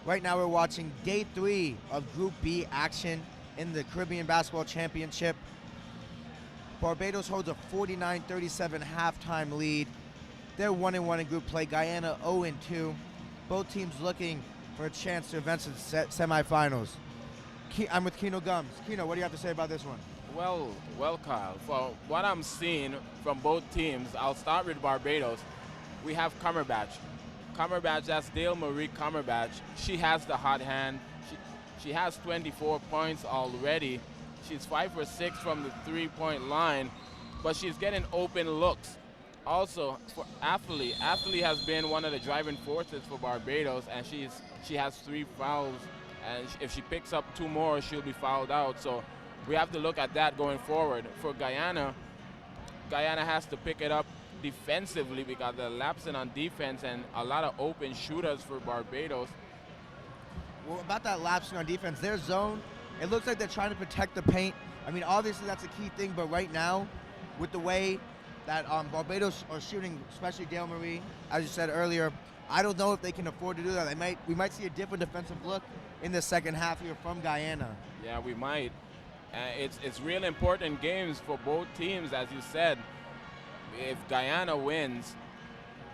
Right now we're watching day 3 of Group B action in the Caribbean Basketball Championship. Barbados holds a 49-37 halftime lead. They're 1-1 in group play. Guyana 0-2. Both teams looking for a chance to advance to the semifinals. I'm with Kino Gums. Kino, what do you have to say about this one? Well, Kyle, for what I'm seeing from both teams, I'll start with Barbados. We have Cumberbatch. That's Dale Marie Cumberbatch. She has the hot hand. She has 24 points already. She's 5 for 6 from the three-point line, but she's getting open looks. Also, for Athlete has been one of the driving forces for Barbados, and she has 3 fouls, and if she picks up 2 more, she'll be fouled out. So we have to look at that going forward. For Guyana has to pick it up defensively because they're lapsing on defense and a lot of open shooters for Barbados. Well, about that lapsing on defense, their zone, it looks like they're trying to protect the paint. I mean, obviously that's a key thing, but right now, with the way that Barbados are shooting, especially Dale Marie, as you said earlier, I don't know if they can afford to do that. We might see a different defensive look in the second half here from Guyana. Yeah, we might. It's real important games for both teams, as you said. If Guyana wins,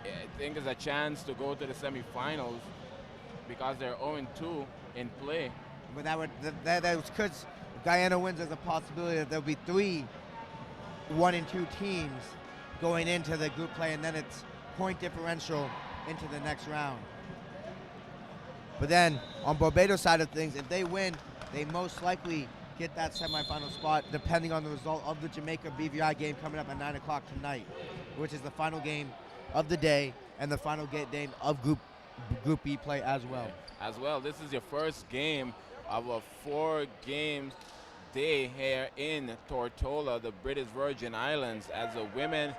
I think there's a chance to go to the semifinals because they're 0-2 in play. But that because Guyana wins, there's a possibility that there'll be 3 1-2 teams going into the group play, and then it's point differential into the next round. But then on Barbados' side of things, if they win, they most likely get that semifinal spot, depending on the result of the Jamaica BVI game coming up at 9 o'clock tonight, which is the final game of the day and the final game of Group B play as well. This is your first game of a 4-game day here in Tortola, the British Virgin Islands, as the Women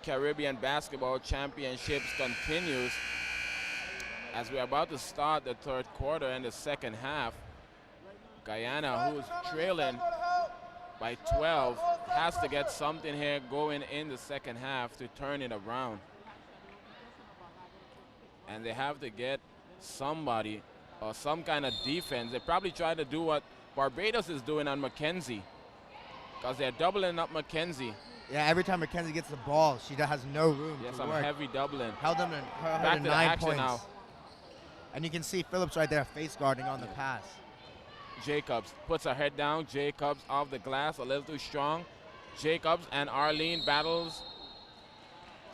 Caribbean Basketball Championships continues. As we're about to start the third quarter and the second half, Guyana, who's trailing by 12, has to get something here going in the second half to turn it around. And they have to get somebody or some kind of defense. They probably try to do what Barbados is doing on Mackenzie, because they're doubling up Mackenzie. Yeah, every time Mackenzie gets the ball, she has no room Yes, to I'm work. heavy doubling. Held them in Back to the 9 action points. now. And you can see Phillips right there face guarding on the pass. Jacobs puts her head down. Jacobs off the glass, a little too strong. Jacobs and Arlene battles,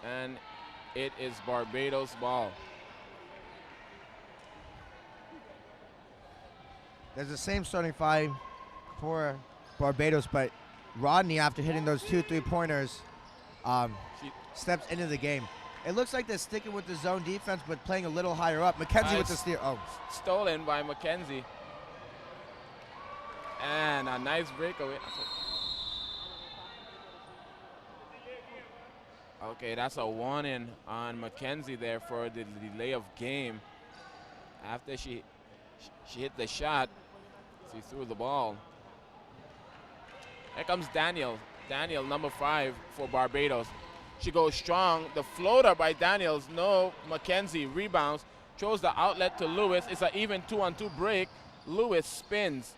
and it is Barbados ball. There's the same starting 5 for Barbados, but Rodney, after hitting those 2 3-pointers, steps into the game. It looks like they're sticking with the zone defense, but playing a little higher up. Mackenzie with the steal. Oh, stolen by Mackenzie. And a nice breakaway. Okay, that's a warning on Mackenzie there for the delay of game. After she hit the shot, she threw the ball. Here comes Daniel. Daniel, number 5 for Barbados. She goes strong. The floater by Daniels. No, Mackenzie rebounds. Throws the outlet to Lewis. It's an even 2-on-2 break. Lewis spins.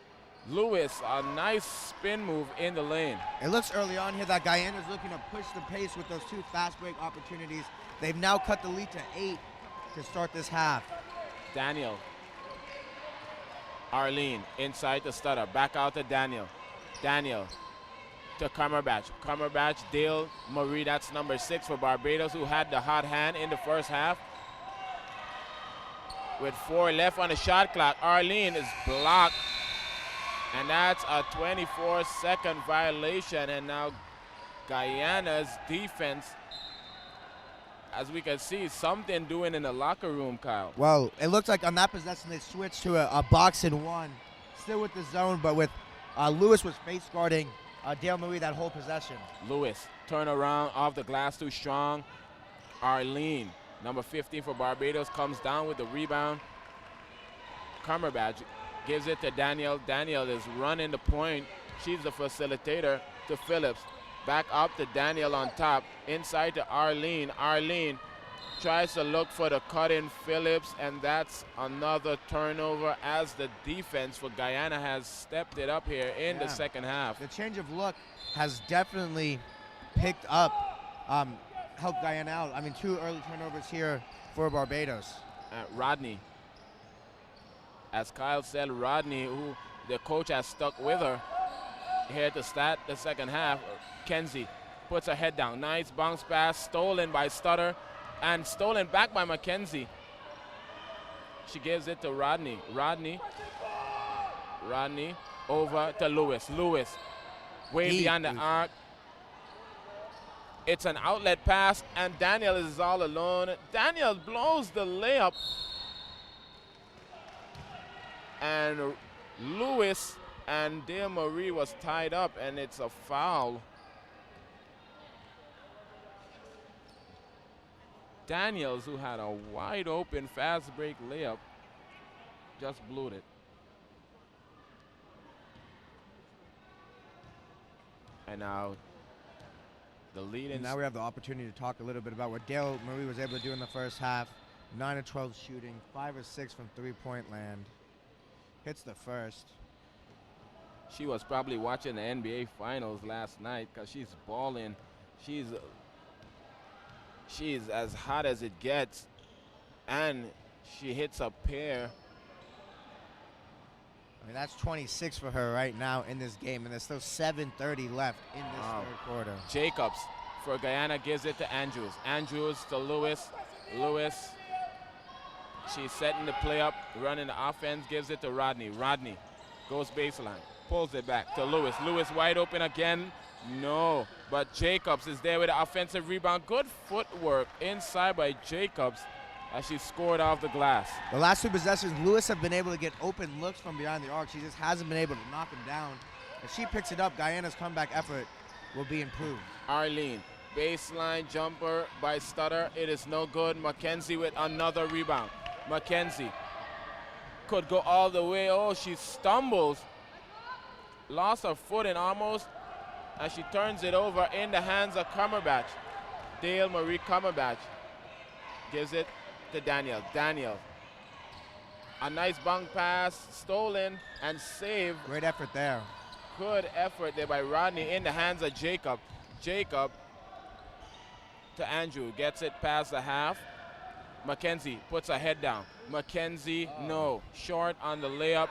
Lewis, a nice spin move in the lane. It looks early on here that Guyana's looking to push the pace with those 2 fast break opportunities. They've now cut the lead to 8 to start this half. Daniel. Arlene inside the stutter. Back out to Daniel. Daniel to Cumberbatch. Cumberbatch, Dale Marie, that's number 6 for Barbados, who had the hot hand in the first half. With 4 left on the shot clock, Arlene is blocked. And that's a 24-second violation. And now Guyana's defense, as we can see, something doing in the locker room, Kyle. Well, it looks like on that possession they switched to a box and 1. Still with the zone, but with Lewis was face guarding Dale Marie that whole possession. Lewis, turn around off the glass too strong. Arlene, number 15 for Barbados, comes down with the rebound. Cumberbatch gives it to Daniel. Daniel is running the point. She's the facilitator to Phillips. Back up to Daniel on top. Inside to Arlene. Arlene tries to look for the cut-in Phillips, and that's another turnover as the defense for Guyana has stepped it up here in the second half. The change of look has definitely picked up, helped Guyana out. I mean, 2 early turnovers here for Barbados. Rodney. As Kyle said, Rodney, who the coach has stuck with her here to start the second half. Kenzie puts her head down. Nice bounce pass, stolen by Stutter, and stolen back by Mackenzie. She gives it to Rodney. Rodney over to Lewis. Lewis, way beyond the arc. It's an outlet pass, and Daniel is all alone. Daniel blows the layup. And Lewis and Dale Marie was tied up, and it's a foul. Daniels, who had a wide open fast break layup, just blew it. And now the lead. And now we have the opportunity to talk a little bit about what Dale Marie was able to do in the first half. 9 of 12 shooting, 5 of 6 from three-point land. Hits the first. She was probably watching the NBA Finals last night because she's balling. She's as hot as it gets, and she hits a pair. I mean, that's 26 for her right now in this game, and there's still 7:30 left in this third quarter. Jacobs for Guyana gives it to Andrews. Andrews to Lewis. Lewis, she's setting the play up, running the offense, gives it to Rodney. Rodney goes baseline, pulls it back to Lewis. Lewis wide open again. No, but Jacobs is there with the offensive rebound. Good footwork inside by Jacobs as she scored off the glass. The last 2 possessions, Lewis have been able to get open looks from behind the arc. She just hasn't been able to knock him down. If she picks it up, Guyana's comeback effort will be improved. Arlene, baseline jumper by Stutter. It is no good. Mackenzie with another rebound. Mackenzie could go all the way. Oh, she stumbles. Lost her footing almost. And she turns it over in the hands of Cumberbatch. Dale Marie Cumberbatch gives it to Daniel. Daniel, a nice bunk pass, stolen and saved. Great effort there. Good effort there by Rodney in the hands of Jacob. Jacob to Andrew, gets it past the half. Mackenzie puts her head down. Mackenzie, no, short on the layup.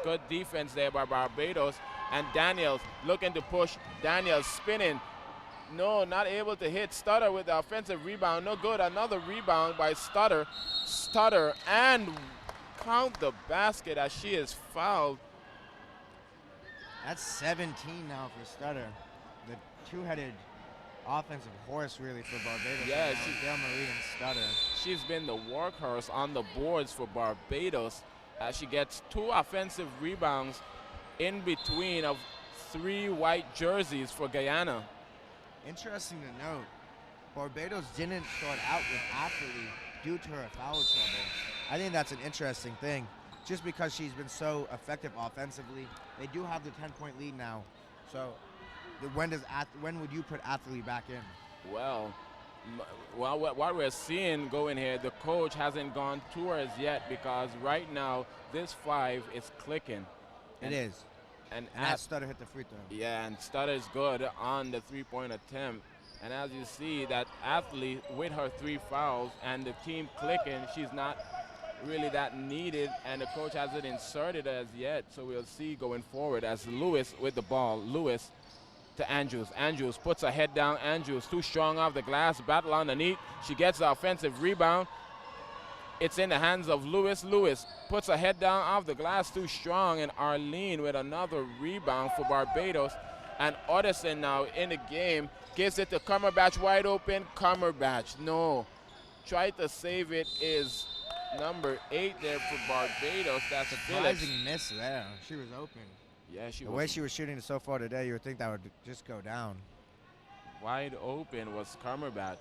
Good defense there by Barbados. And Daniels looking to push. Daniels spinning. No, not able to hit. Stutter with the offensive rebound. No good. Another rebound by Stutter. Stutter and count the basket as she is fouled. That's 17 now for Stutter. The two-headed offensive horse really for Barbados. Yeah, Dale Marie and Stutter. She's been the workhorse on the boards for Barbados as she gets 2 offensive rebounds in between of 3 white jerseys for Guyana. Interesting to note, Barbados didn't start out with Atherley due to her foul trouble. I think that's an interesting thing. Just because she's been so effective offensively, they do have the 10-point lead now. So when would you put Atherley back in? Well, what we're seeing going here, the coach hasn't gone to her as yet because right now this 5 is clicking. It is. And Stutter hit the free throw. Yeah, and Stutter is good on the 3-point attempt. And as you see, that athlete with her 3 fouls and the team clicking, she's not really that needed, and the coach hasn't inserted as yet. So we'll see going forward as Lewis with the ball. Lewis to Andrews. Andrews puts her head down. Andrews too strong off the glass. Battle underneath. She gets the offensive rebound. It's in the hands of Lewis. Lewis puts her head down off the glass, too strong, and Arlene with another rebound for Barbados. And Otterson now in the game gives it to Cumberbatch wide open. Cumberbatch, no. Tried to save it is number 8 there for Barbados. That's a surprising miss there. She was open. Yeah, she was. The way she was shooting so far today, you would think that would just go down. Wide open was Cumberbatch.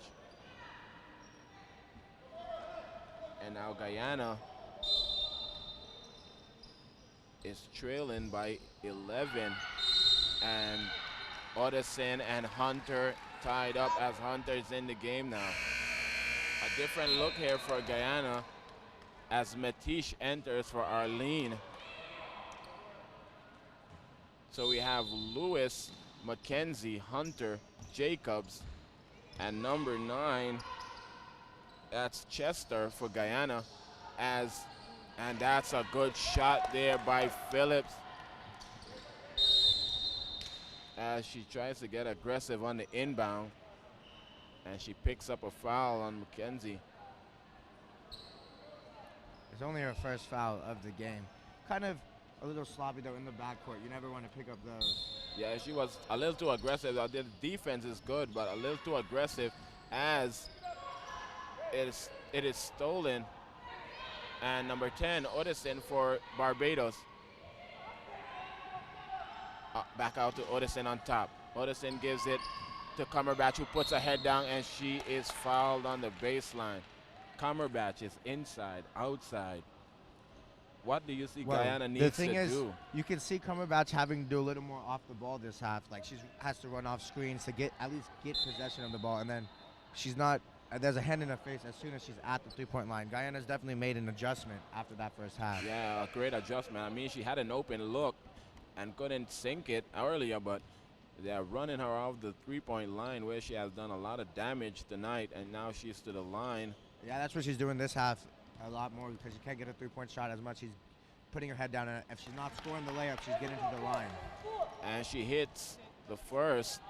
And now Guyana is trailing by 11. And Odison and Hunter tied up as Hunter is in the game now. A different look here for Guyana as Matish enters for Arlene. So we have Lewis, McKenzie, Hunter, Jacobs, and number 9, that's Chester for Guyana. And that's a good shot there by Phillips as she tries to get aggressive on the inbound, and she picks up a foul on McKenzie. It's only her first foul of the game. Kind of a little sloppy though in the backcourt. You never want to pick up those. Yeah, she was a little too aggressive. The defense is good, but a little too aggressive as it is stolen. And number 10, Odison for Barbados. Back out to Odison on top. Odison gives it to Cumberbatch, who puts her head down, and she is fouled on the baseline. Cumberbatch is inside, outside. What do you see Guyana needs to do? The thing is, you can see Cumberbatch having to do a little more off the ball this half. Like, she has to run off screens to at least get possession of the ball, and then she's not. There's a hand in her face as soon as she's at the three-point line. Guyana's definitely made an adjustment after that first half. Yeah, a great adjustment. I mean, she had an open look and couldn't sink it earlier, but they're running her off the three-point line where she has done a lot of damage tonight, and now she's to the line. Yeah, that's what she's doing this half a lot more because she can't get a three-point shot as much. She's putting her head down, and if she's not scoring the layup, she's getting to the line. And she hits the first,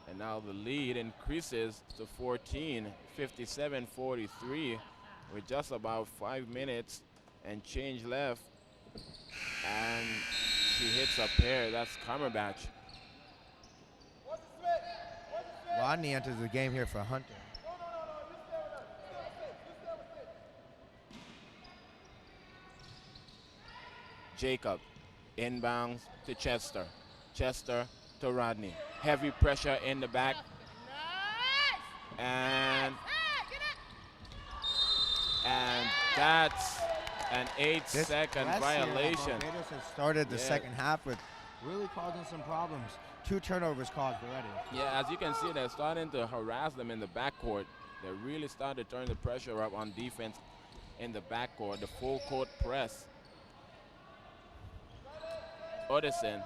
and now the lead increases to 14, 57-43, with just about 5 minutes and change left. And she hits a pair. That's Cumberbatch. Rodney enters the game here for Hunter. Jacob inbounds to Chester. Chester to Rodney. Heavy pressure in the back. And that's an 8-second violation. Barbados has started the second half with really causing some problems. 2 turnovers caused already. Yeah, as you can see, they're starting to harass them in the backcourt. They really started to turn the pressure up on defense in the backcourt, the full court press. Odison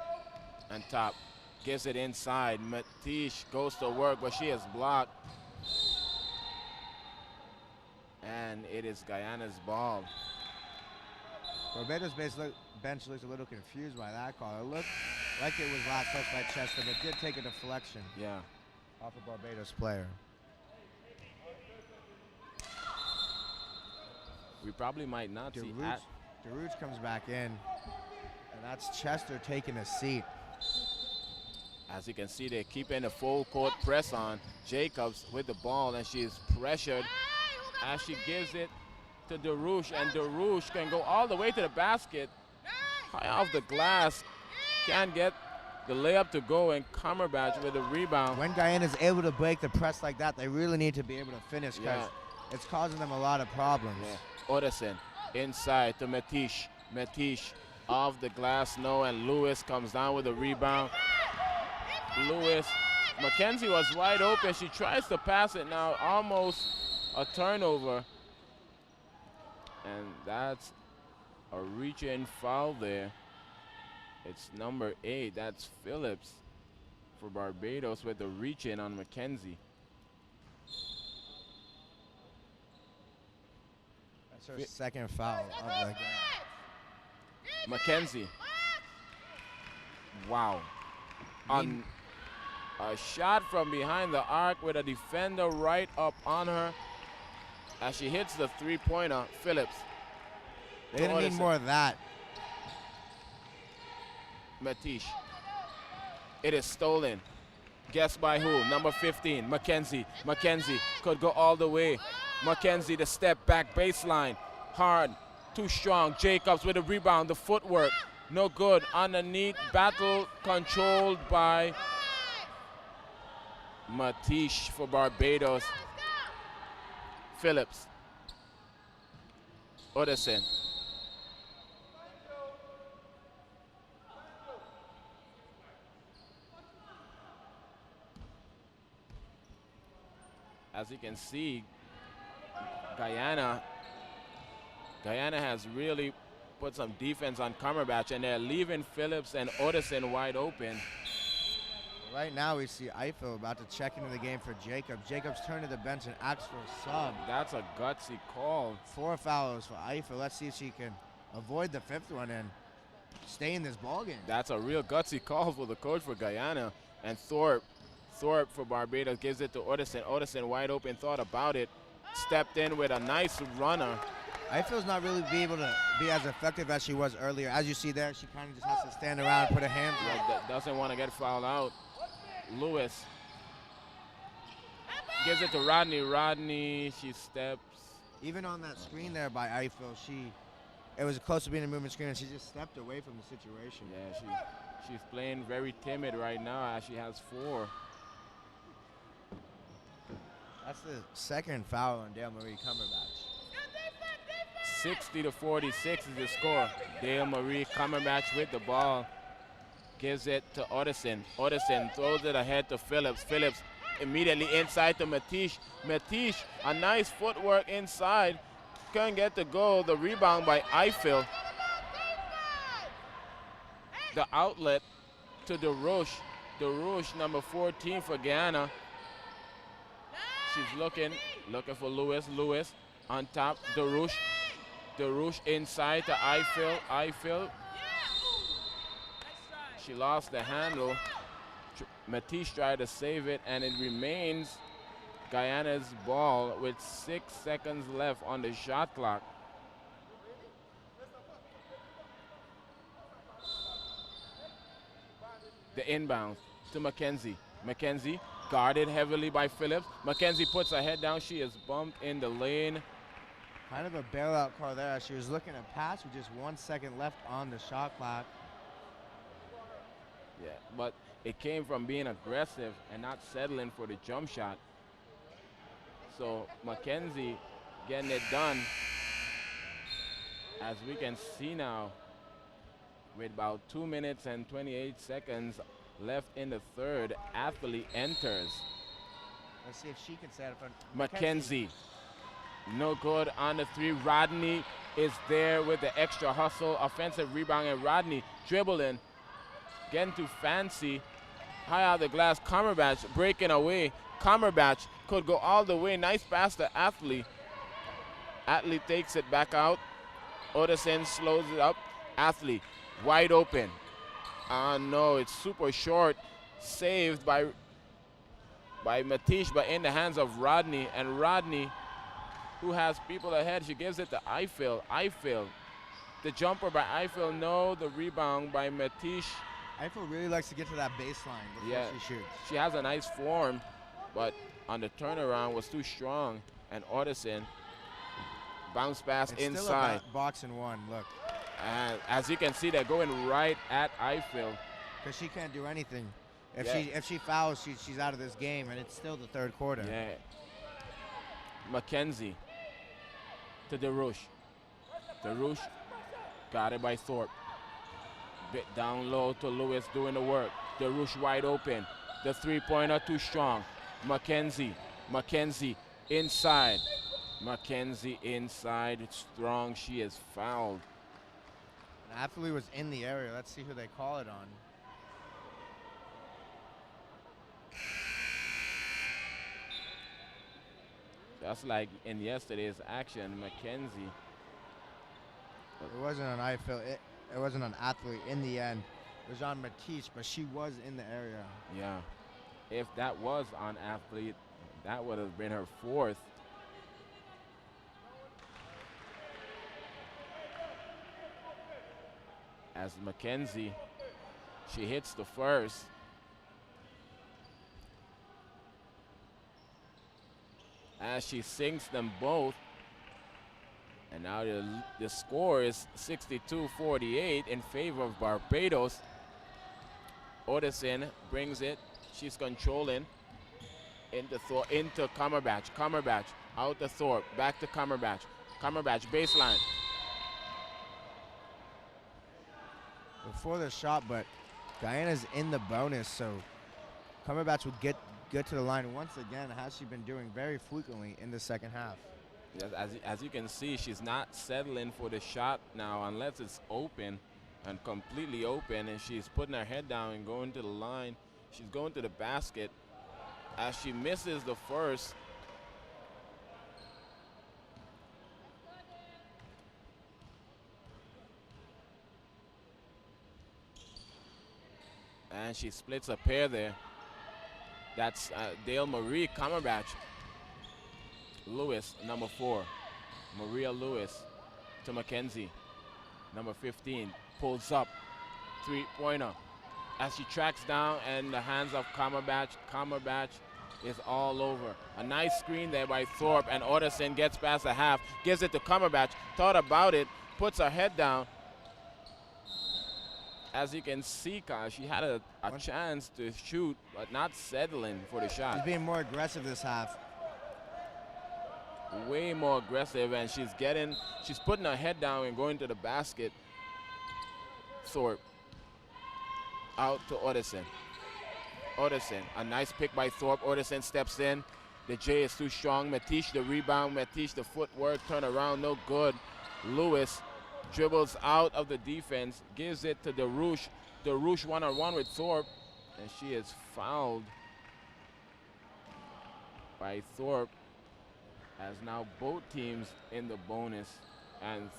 on top, gives it inside. Matish goes to work, but she is blocked. And it is Guyana's ball. Barbados bench looks a little confused by that call. It looked like it was last touch by Chester, but did take a deflection. Yeah. Off a Barbados player. We probably might not see that. DeRouge comes back in. And that's Chester taking a seat. As you can see, they're keeping a full court press on. Jacobs with the ball, and she is pressured as she gives it to DeRouche, and DeRouche can go all the way to the basket. High off the glass, can't get the layup to go, and Cumberbatch with a rebound. When Guyana's able to break the press like that, they really need to be able to finish because it's causing them a lot of problems. Yeah. Odison inside to Matish. Matish off the glass, no, and Lewis comes down with a rebound. Lewis, McKenzie was wide open. She tries to pass it now, almost a turnover. And that's a reach-in foul there. It's number 8, that's Phillips for Barbados with a reach-in on McKenzie. That's her second foul of the game. McKenzie. Wow. On a shot from behind the arc with a defender right up on her as she hits the three-pointer. Phillips. They didn't need more of that. Matish. It is stolen. Guess by who? Number 15, McKenzie. McKenzie could go all the way. McKenzie, the step back baseline. Hard. Too strong. Jacobs with a rebound. The footwork. No good. Underneath. Battle controlled by Matish for Barbados. Phillips. Odison. as you can see, Guyana has really put some defense on Cumberbatch, and they're leaving Phillips and Otterson wide open. Right now we see Eiffel about to check into the game for Jacobs. Jacobs turned to the bench and asks for a sub. That's a gutsy call. 4 fouls for Eiffel. Let's see if she can avoid the 5th one and stay in this ball game. That's a real gutsy call for the coach for Guyana. And Thorpe for Barbados gives it to Otterson. Otterson wide open, thought about it, stepped in with a nice runner. Eiffel's not really be able to be as effective as she was earlier. As you see there, she kind of just has to stand around and put her hands up. Doesn't want to get fouled out. Lewis gives it to Rodney. Rodney, she steps. Even on that screen there by Eiffel, it was close to being a movement screen, and she just stepped away from the situation. Yeah, she's playing very timid right now as she has 4. That's the 2nd foul on Dale Marie Cumberbatch. 60-46 is the score. Dale Marie Cumberbatch with the ball. Gives it to Otterson. Otterson throws it ahead to Phillips. Phillips immediately inside to Matish. Matish, a nice footwork inside. Couldn't get the goal. The rebound by Eiffel. The outlet to DeRouche. DeRouche, number 14 for Guyana. She's looking for Lewis. Lewis on top. DeRouche. DeRouche inside to Eiffel. Eiffel. She lost the handle. Matisse tried to save it, and it remains Guyana's ball with 6 seconds left on the shot clock. The inbound to Mackenzie. Mackenzie guarded heavily by Phillips. Mackenzie puts her head down. She is bumped in the lane. Kind of a bailout call there. She was looking to pass with just 1 second left on the shot clock. Yeah, but it came from being aggressive and not settling for the jump shot. So Mackenzie getting it done. As we can see now, with about 2 minutes and 28 seconds left in the third, Athlete enters. Let's see if she can set it for Mackenzie. No good on the 3. Rodney is there with the extra hustle, offensive rebound, and Rodney dribbling, getting too fancy. High out the glass, Cumberbatch breaking away. Cumberbatch could go all the way. Nice pass to Athlete. Athlete takes it back out. Otterson slows it up. Athlete wide open. No, it's super short. Saved by Matish, but in the hands of Rodney. And Rodney, who has people ahead, she gives it to Eiffel. Eiffel. The jumper by Eiffel, no. The rebound by Matish. Eiffel really likes to get to that baseline before she shoots. She has a nice form, but on the turnaround was too strong. And Otterson bounce pass it's inside. Still a box and one, look. And as you can see, they're going right at Eiffel. Because she can't do anything. If she fouls, she's out of this game, and it's still the third quarter. Yeah. Mackenzie to DeRouche. DeRouche got it by Thorpe. Bit down low to Lewis doing the work. DeRouche wide open. The 3-pointer too strong. Mackenzie. Mackenzie inside. Mackenzie inside. It's strong. She is fouled. An athlete was in the area. Let's see who they call it on. Just like in yesterday's action, Mackenzie. It wasn't on Eiffel. It wasn't an athlete in the end. It was on Matisse, but she was in the area. Yeah. If that was on athlete, that would have been her 4th. As Mackenzie, she hits the first. As she sinks them both. And now the score is 62-48 in favor of Barbados. Otterson brings it. She's controlling into Cumberbatch. Cumberbatch out to Thorpe. Back to Cumberbatch. Cumberbatch baseline. Before the shot, but Guyana's in the bonus, so Cumberbatch would get get to the line once again, as she's been doing very frequently in the second half. Yes, as you can see, she's not settling for the shot now unless it's open and completely open, and she's putting her head down and going to the line. She's going to the basket. As she misses the first, and she splits a pair there. That's Dale Marie Cumberbatch. Lewis, number 4. Maria Lewis to Mackenzie, number 15. Pulls up, three-pointer. As she tracks down, and the hands of Cumberbatch. Cumberbatch is all over. A nice screen there by Thorpe, and Orderson gets past the half, gives it to Cumberbatch. Thought about it, puts her head down. As you can see, Kyle, she had a chance to shoot, but not settling for the shot. She's being more aggressive this half. Way more aggressive, and she's putting her head down and going to the basket. Thorpe out to Orderson. Orderson, a nice pick by Thorpe. Orderson steps in. The J is too strong. Matish the rebound. Matish the footwork. Turn around, no good. Lewis dribbles out of the defense, gives it to DeRouche. DeRouche one-on-one with Thorpe, and she is fouled by Thorpe, as now both teams in the bonus, and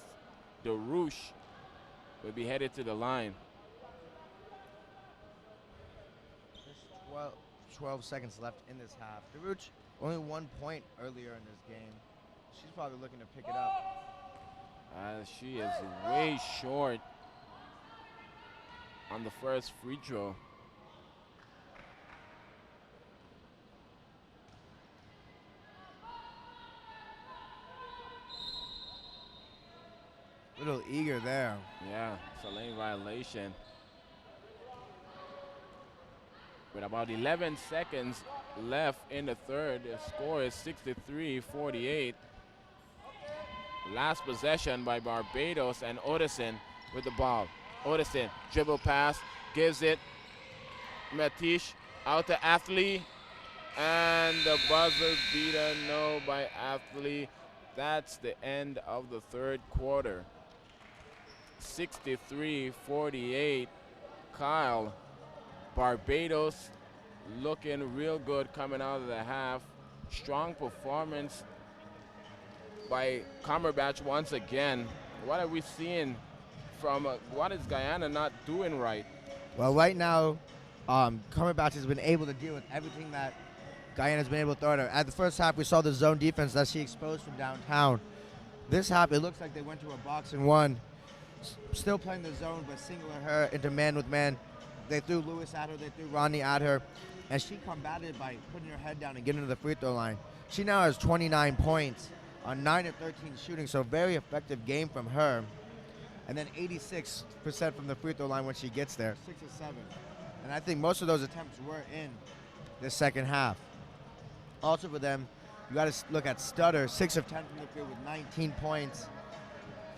DeRouche will be headed to the line. There's 12 seconds left in this half. DeRouche, only 1 point earlier in this game. She's probably looking to pick it up. She is way short on the first free throw. Little eager there. Yeah, it's a lane violation. With about 11 seconds left in the third, the score is 63-48. Last possession by Barbados, and Orderson with the ball. Orderson, dribble pass, gives it. Matish out to Athlete, and the buzzer beater, no, by Athlete. That's the end of the third quarter. 63-48. Kyle, Barbados looking real good coming out of the half. Strong performance by Cumberbatch once again. What are we seeing from, what is Guyana not doing right? Well, right now, Cumberbatch has been able to deal with everything that Guyana's been able to throw at her. At the first half, we saw the zone defense that she exposed from downtown. This half, it looks like they went to a box and one. Still playing the zone, but singling her into man with man. They threw Lewis at her, they threw Rodney at her, and she combated by putting her head down and getting to the free throw line. She now has 29 points on 9 of 13 shooting, so very effective game from her. And then 86% from the free throw line when she gets there, 6 of 7. And I think most of those attempts were in the second half. Also for them, you got to look at Stutter, 6 of 10 from the field with 19 points,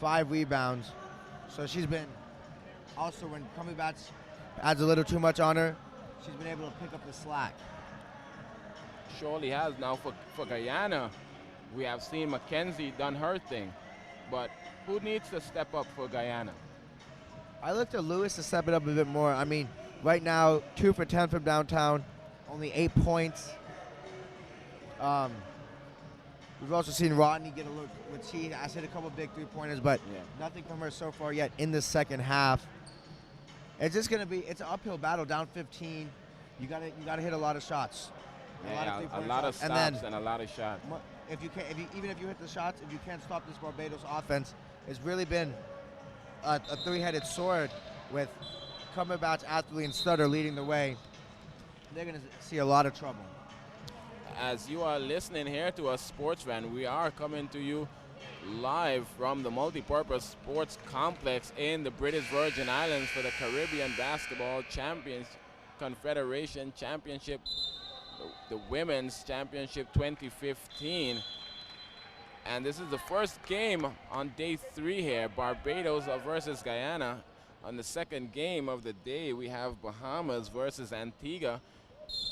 5 rebounds. So she's been, also when Cumberbatch adds a little too much on her, she's been able to pick up the slack. Surely has. Now for Guyana, we have seen Mackenzie done her thing, but who needs to step up for Guyana? I looked at Lewis to step it up a bit more. I mean, right now, 2 for 10 from downtown, only 8 points. We've also seen Rodney get a look, which he has hit a couple big three-pointers, but nothing from her so far yet in the second half. It's just gonna be, it's an uphill battle, down 15. You gotta hit a lot of shots. A lot of stops and a lot of shots. Even if you hit the shots, if you can't stop this Barbados offense, it's really been a three-headed sword with Cumberbatch, Athlete, and Stutter leading the way. They're gonna see a lot of trouble. As you are listening here to a sports fan, we are coming to you live from the multipurpose sports complex in the British Virgin Islands for the Caribbean Basketball Champions Confederation Championship, the Women's Championship 2015. And this is the first game on day 3 here, Barbados versus Guyana. On the second game of the day, we have Bahamas versus Antigua.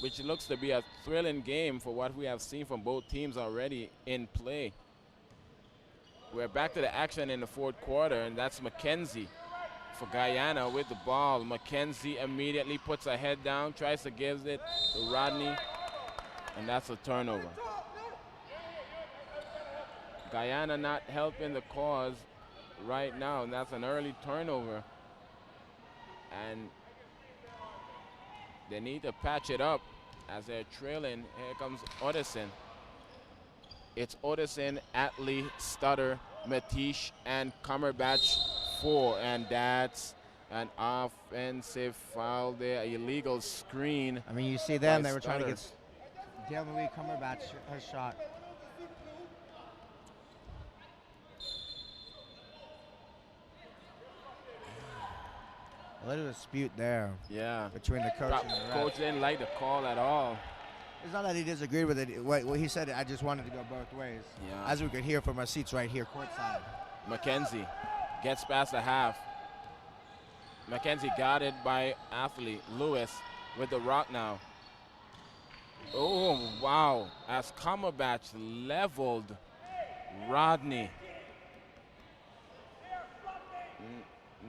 which looks to be a thrilling game for what we have seen from both teams already in play. We're back to the action in the fourth quarter, and that's Mackenzie for Guyana with the ball. Mackenzie immediately puts her head down, tries to give it to Rodney, and that's a turnover. Guyana not helping the cause right now, and that's an early turnover. And they need to patch it up as they're trailing. Here comes Odison. It's Odison, Atley, Stutter, Matish, and Cumberbatch 4. And that's an offensive foul there, illegal screen. I mean, you see them, they were Stutter. trying to get Dale Marie Cumberbatch her shot. A little dispute there. Yeah. Between the coach and the ref. Coach didn't like the call at all. It's not that he disagreed with it. What he said, I just wanted to go both ways. Yeah. As we could hear from our seats right here, courtside. Mackenzie gets past the half. Mackenzie got it by athlete Lewis with the rock now. Oh, wow. As Cumberbatch leveled Rodney.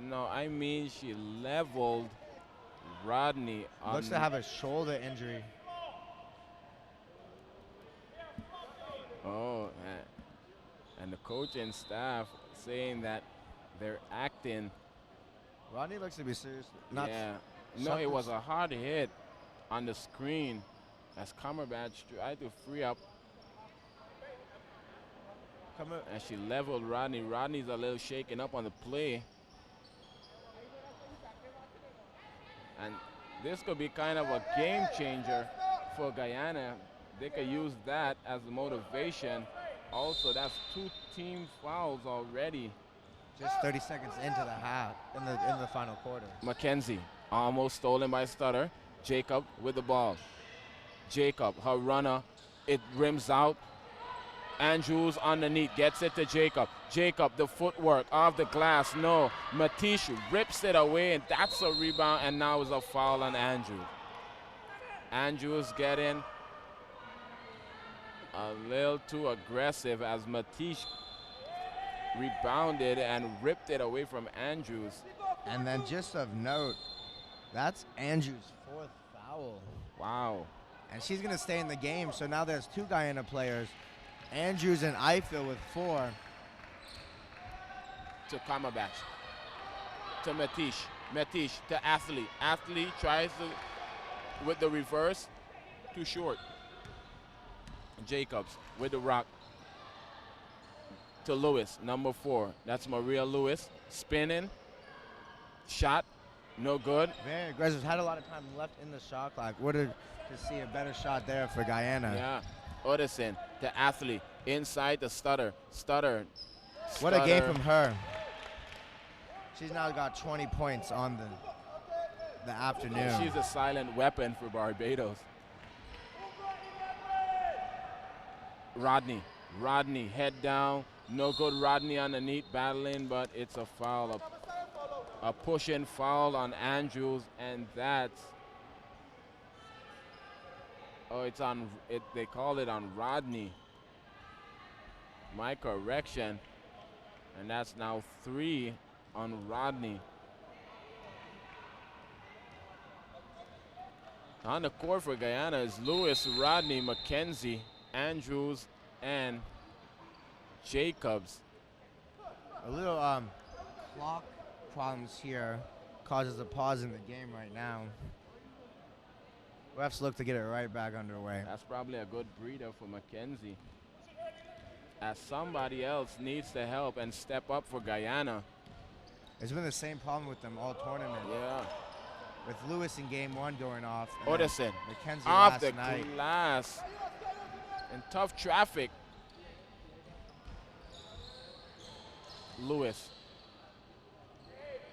No, I mean she leveled Rodney. Looks to have a shoulder injury. Oh, and the coaching staff saying that they're acting. Rodney looks to be serious. Yeah. No, it was a hard hit on the screen as Cumberbatch tried to free up. And she leveled Rodney. Rodney's a little shaken up on the play. And this could be kind of a game changer for Guyana. They could use that as the motivation. Also, that's 2 team fouls already. Just 30 seconds into the half, in the final quarter. Mackenzie, almost stolen by Stutter. Jacob with the ball. Jacob, her runner, it rims out. Andrews underneath, gets it to Jacob. Jacob, the footwork off the glass, no. Matish rips it away, and that's a rebound, and now is a foul on Andrews. Andrews getting a little too aggressive as Matish rebounded and ripped it away from Andrews. And then just of note, that's Andrews' 4th foul. Wow. And she's going to stay in the game, so now there's 2 Guyana players. Andrews and Eiffel with 4. To Cumberbatch. To Matish. Matish to Athlete. Athlete tries to, with the reverse, too short. Jacobs with the rock. To Lewis, number 4. That's Maria Lewis. Spinning. Shot. No good. Very aggressive. Had a lot of time left in the shot clock. Would have to see a better shot there for Guyana. Yeah. Odison to Athlete. Inside to Stutter. Stutter. What a game from her. She's now got 20 points on the afternoon. She's a silent weapon for Barbados. Rodney. Rodney, head down. No good. Rodney underneath battling, but it's a foul. A push-in foul on Andrews, and that's... Oh, it's on... they call it on Rodney. My correction. And that's now 3 on Rodney. On the court for Guyana is Lewis, Rodney, Mackenzie, Andrews, and Jacobs. A little clock problems here causes a pause in the game right now. Refs look to get it right back underway. That's probably a good breather for Mackenzie, as somebody else needs to help and step up for Guyana. It's been the same problem with them all tournament. Yeah. With Lewis in game 1 going off. Odison Mackenzie off last the night. glass in tough traffic. Lewis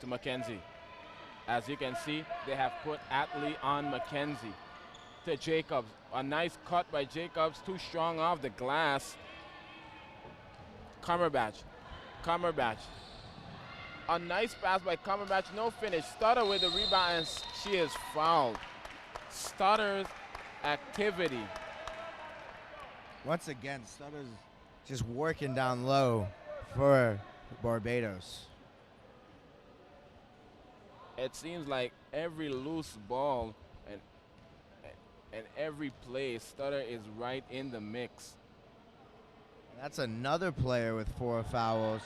to Mackenzie. As you can see, they have put Atley on Mackenzie. To Jacobs. A nice cut by Jacobs. Too strong off the glass. Cumberbatch. Cumberbatch. A nice pass by Cumberbatch. No finish. Stutter with the rebound, and she is fouled. Stutter activity. Once again, Stutter's just working down low for Barbados. It seems like every loose ball and every play, Stutter is right in the mix. That's another player with 4 fouls.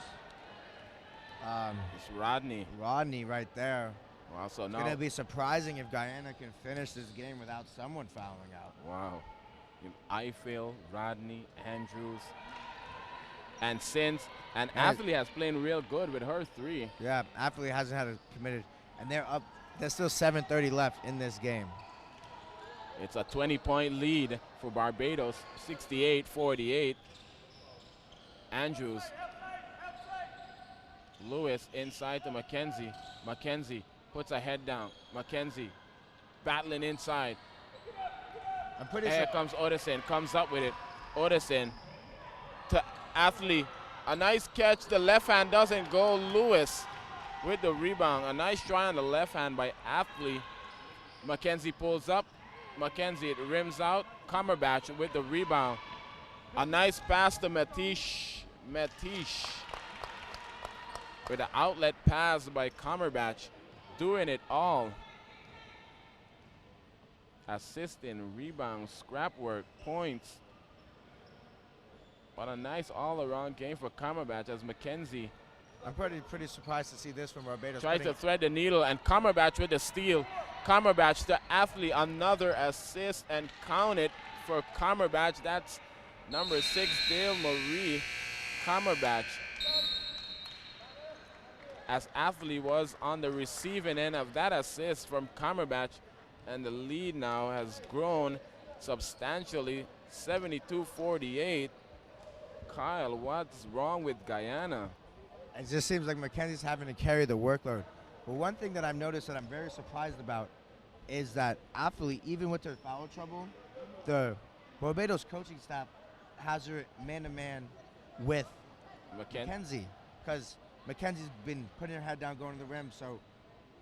It's Rodney. Rodney right there. Wow, so It's now going to be surprising if Guyana can finish this game without someone fouling out. wow. Eiffel, Rodney, Andrews. And Athlete has played real good with her 3. Yeah, Athlete hasn't had a committed. And they're up. There's still 7:30 left in this game. It's a 20-point lead for Barbados, 68-48. Andrews. Lewis inside to Mackenzie. Mackenzie puts a head down. Mackenzie battling inside. I'm pretty Here sure. comes Odison, comes up with it. Odison to Athlete. A nice catch. The left hand doesn't go. Lewis with the rebound. A nice try on the left hand by Athlete. Mackenzie pulls up. Mackenzie, it rims out. Cumberbatch with the rebound. A nice pass to Matish. Matish with an outlet pass by Cumberbatch. Doing it all. Assisting, rebound, scrap work, points. What a nice all-around game for Cumberbatch as Mackenzie I'm pretty surprised to see this from Barbados. tries to thread the needle, and Cumberbatch with the steal. Cumberbatch to Athlete, another assist, and count it for Cumberbatch. That's number 6, Dale Marie Cumberbatch. As Athlete was on the receiving end of that assist from Cumberbatch, and the lead now has grown substantially, 72-48. Kyle, what's wrong with Guyana? It just seems like Mackenzie's having to carry the workload. But one thing that I've noticed that I'm very surprised about is that Athlete, even with their foul trouble, the Barbados coaching staff has her man-to-man with Mackenzie. Because Mackenzie's been putting her head down, going to the rim, so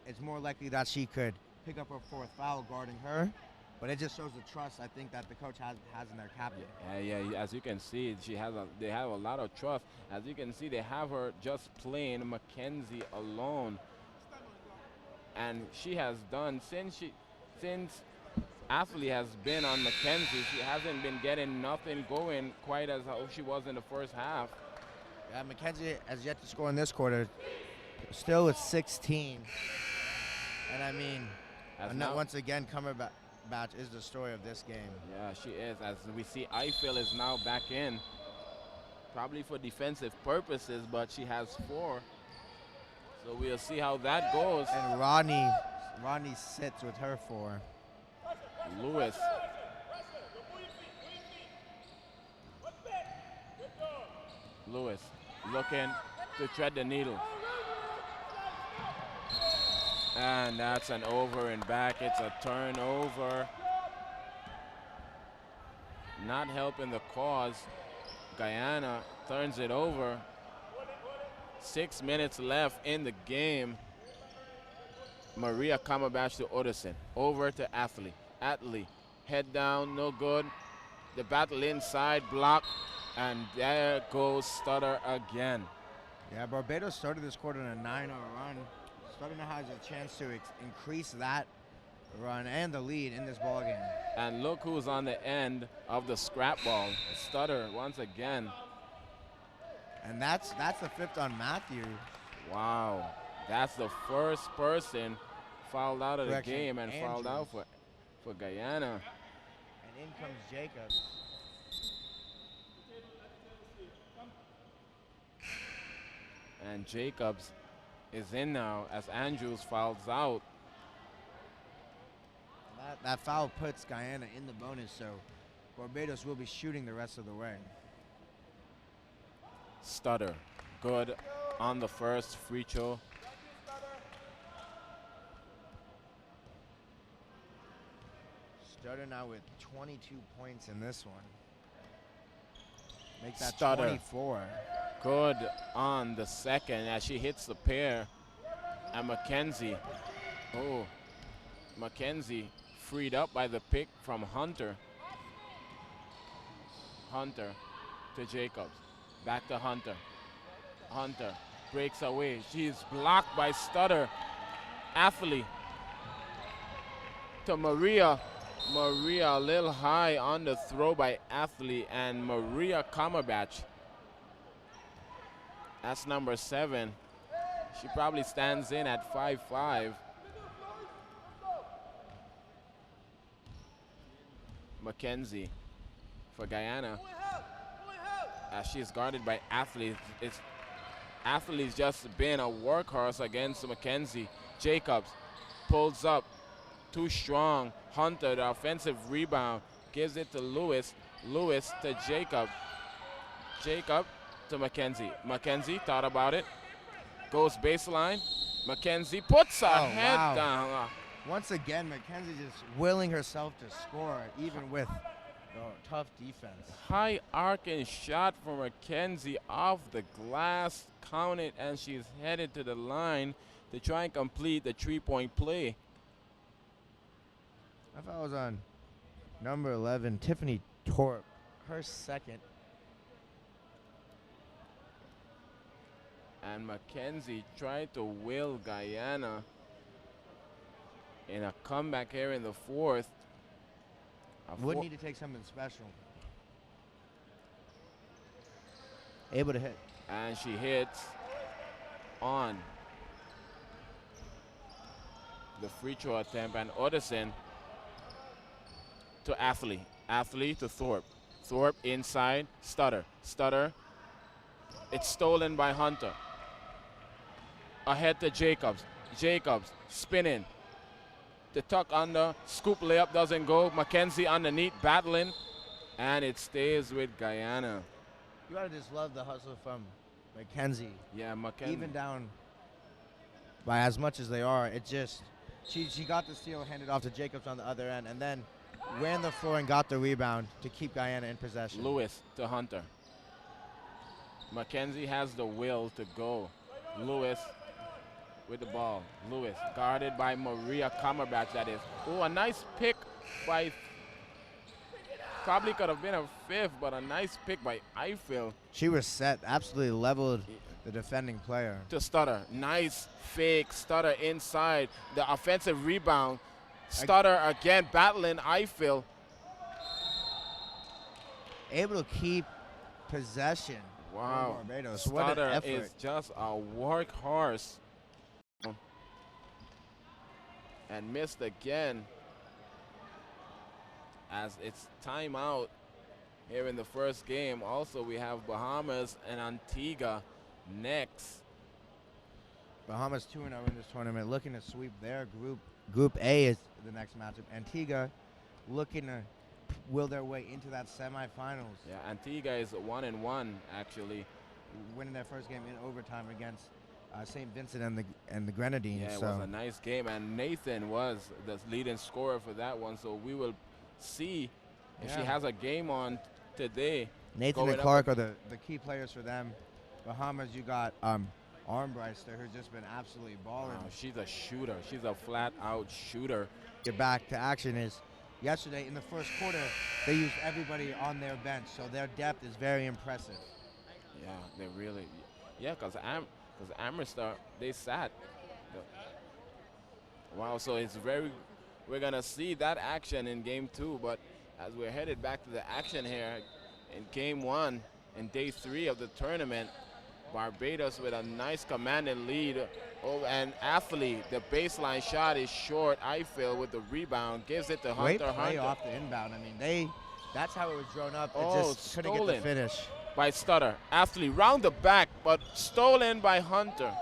it's more likely that she could pick up her 4th foul guarding her. But it just shows the trust I think that the coach has in their captain. Yeah. As you can see, they have a lot of trust. As you can see, they have her just playing Mackenzie alone, and she has done since Athlete has been on Mackenzie. She hasn't been getting nothing going quite as how she was in the first half. Yeah, Mackenzie has yet to score in this quarter. Still at 16, and I mean, once again, Cumberbatch is the story of this game. Yeah, she is. As we see, Eiffel is now back in, probably for defensive purposes, but she has 4. So we'll see how that goes. And Rodney sits with her 4. Lewis. Lewis looking to thread the needle. And that's an over and back. It's a turnover. Not helping the cause. Guyana turns it over. 6 minutes left in the game. Maria Cumberbatch to Odison. Over to Athlete. Athlete, head down, no good. The battle inside, block. And there goes Stutter again. Yeah, Barbados started this quarter in a 9-0 run. Stutter now has a chance to increase that run and the lead in this ballgame. And look who's on the end of the scrap ball. Stutter once again. And that's the 5th on Matthew. Wow. That's the first person fouled out of the game and fouled out for Guyana. And in comes Jacobs. And Jacobs is in now as Andrews fouls out. That foul puts Guyana in the bonus, so Barbados will be shooting the rest of the way. Stutter, good on the first free throw. Stutter now with 22 points in this one. Make that Stutter. 24. Good on the second as she hits the pair. And Mackenzie, Mackenzie freed up by the pick from Hunter. Hunter to Jacobs. Back to Hunter. Hunter breaks away. She's blocked by Stutter. Athlete to Maria. Maria a little high on the throw by Athlete, and Maria Kammerbach. That's number 7. She probably stands in at 5'5". Mackenzie for Guyana. As she's guarded by Athlete. Athlete's just been a workhorse against Mackenzie. Jacobs pulls up, too strong. Hunter, the offensive rebound, gives it to Lewis. Lewis to Jacob. Jacob to Mackenzie. Mackenzie thought about it. Goes baseline. Mackenzie puts her head down. Once again, Mackenzie just willing herself to score, even with tough defense. High arcing shot from Mackenzie off the glass. Count it, and she's headed to the line to try and complete the 3-point play. I thought it was on number 11, Tiffany Torp, her second. And Mackenzie tried to will Guyana in a comeback here in the 4th. Would need to take something special. Able to hit. And she hits on the free throw attempt, and Odison to Athlete. Athlete to Thorpe. Thorpe inside. Stutter. Stutter. It's stolen by Hunter. Ahead to Jacobs. Jacobs spinning. The tuck under. Scoop layup doesn't go. Mackenzie underneath battling. And it stays with Guyana. You gotta just love the hustle from Mackenzie. Yeah, Mackenzie. Even down by as much as they are, it just, she got the steal, handed off to Jacobs on the other end, and then ran the floor and got the rebound to keep Guyana in possession. Lewis to Hunter. Mackenzie has the will to go. Lewis with the ball. Lewis guarded by Maria Kammerbach, that is. Oh, a nice pick by, probably could have been a 5th, but a nice pick by Eiffel. She was set, absolutely leveled the defending player. To Stutter. Nice fake. Stutter inside. The offensive rebound. Stutter again battling Eiffel. Able to keep possession. Wow. Barbados. Stutter what an effort. is just a workhorse. And missed again. As it's timeout here in the first game. Also, we have Bahamas and Antigua next. Bahamas 2-0 in this tournament, looking to sweep their group. Group A is the next matchup. Antigua looking to will their way into that semifinals. Yeah, Antigua is 1-1 actually. Winning their first game in overtime against St. Vincent and the Grenadines. Yeah, it was a nice game, and Nathan was the leading scorer for that one. So we will see if she has a game on today. Nathan and Clark are the key players for them. Bahamas, you got Armbreister, who's just been absolutely balling. Wow, she's a shooter. She's a flat-out shooter. Get back to action is yesterday in the first quarter, they used everybody on their bench, so their depth is very impressive. Yeah, they really. Yeah, because Amherst, they sat. Wow, so it's very. We're gonna see that action in game 2, but as we're headed back to the action here in game 1 in day 3 of the tournament, Barbados with a nice commanding lead. Oh, and Athlete, the baseline shot is short. Eiffel with the rebound gives it to Hunter. Great play off the inbound. I mean, that's how it was drawn up. It just couldn't get the finish. By Stutter. Athlete round the back, but stolen by Hunter.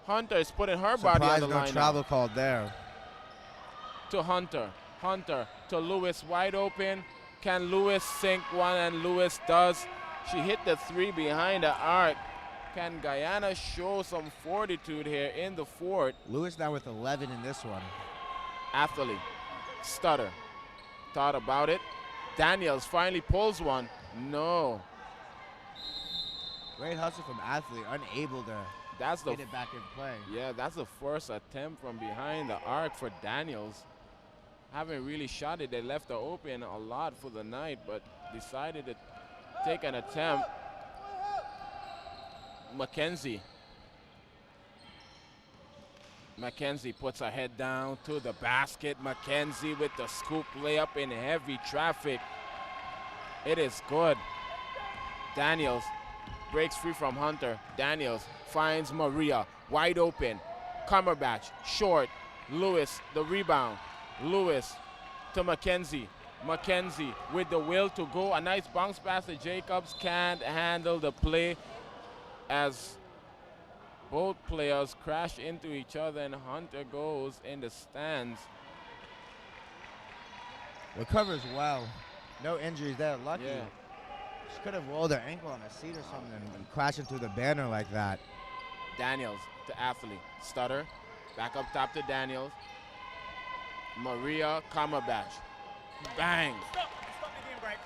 Hunter is putting her body on the line. No travel called there. To Hunter. Hunter to Lewis, wide open. Can Lewis sink one? And Lewis does. She hit the 3 behind the arc. Can Guyana show some fortitude here in the 4th? Lewis now with 11 in this one. Athlete. Stutter. Thought about it. Daniels finally pulls one. No. Great hustle from Athlete, unable to get it back in play. Yeah, that's the first attempt from behind the arc for Daniels. haven't really shot it. They left her open a lot for the night, but decided to take an attempt. Mackenzie puts her head down to the basket. Mackenzie with the scoop layup in heavy traffic. It is good. Daniels breaks free from Hunter. Daniels finds Maria wide open. Cumberbatch short. Lewis the rebound. Lewis to Mackenzie. Mackenzie with the will to go. A nice bounce pass to Jacobs. Can't handle the play as both players crash into each other and Hunter goes in the stands. Recovers well. No injuries there. Lucky. Yeah. She could have rolled her ankle on a seat or something and crashing through the banner like that. Daniels to Athlete. Stutter. Back up top to Daniels. Maria Cumberbatch. Bang. Stop the game, right?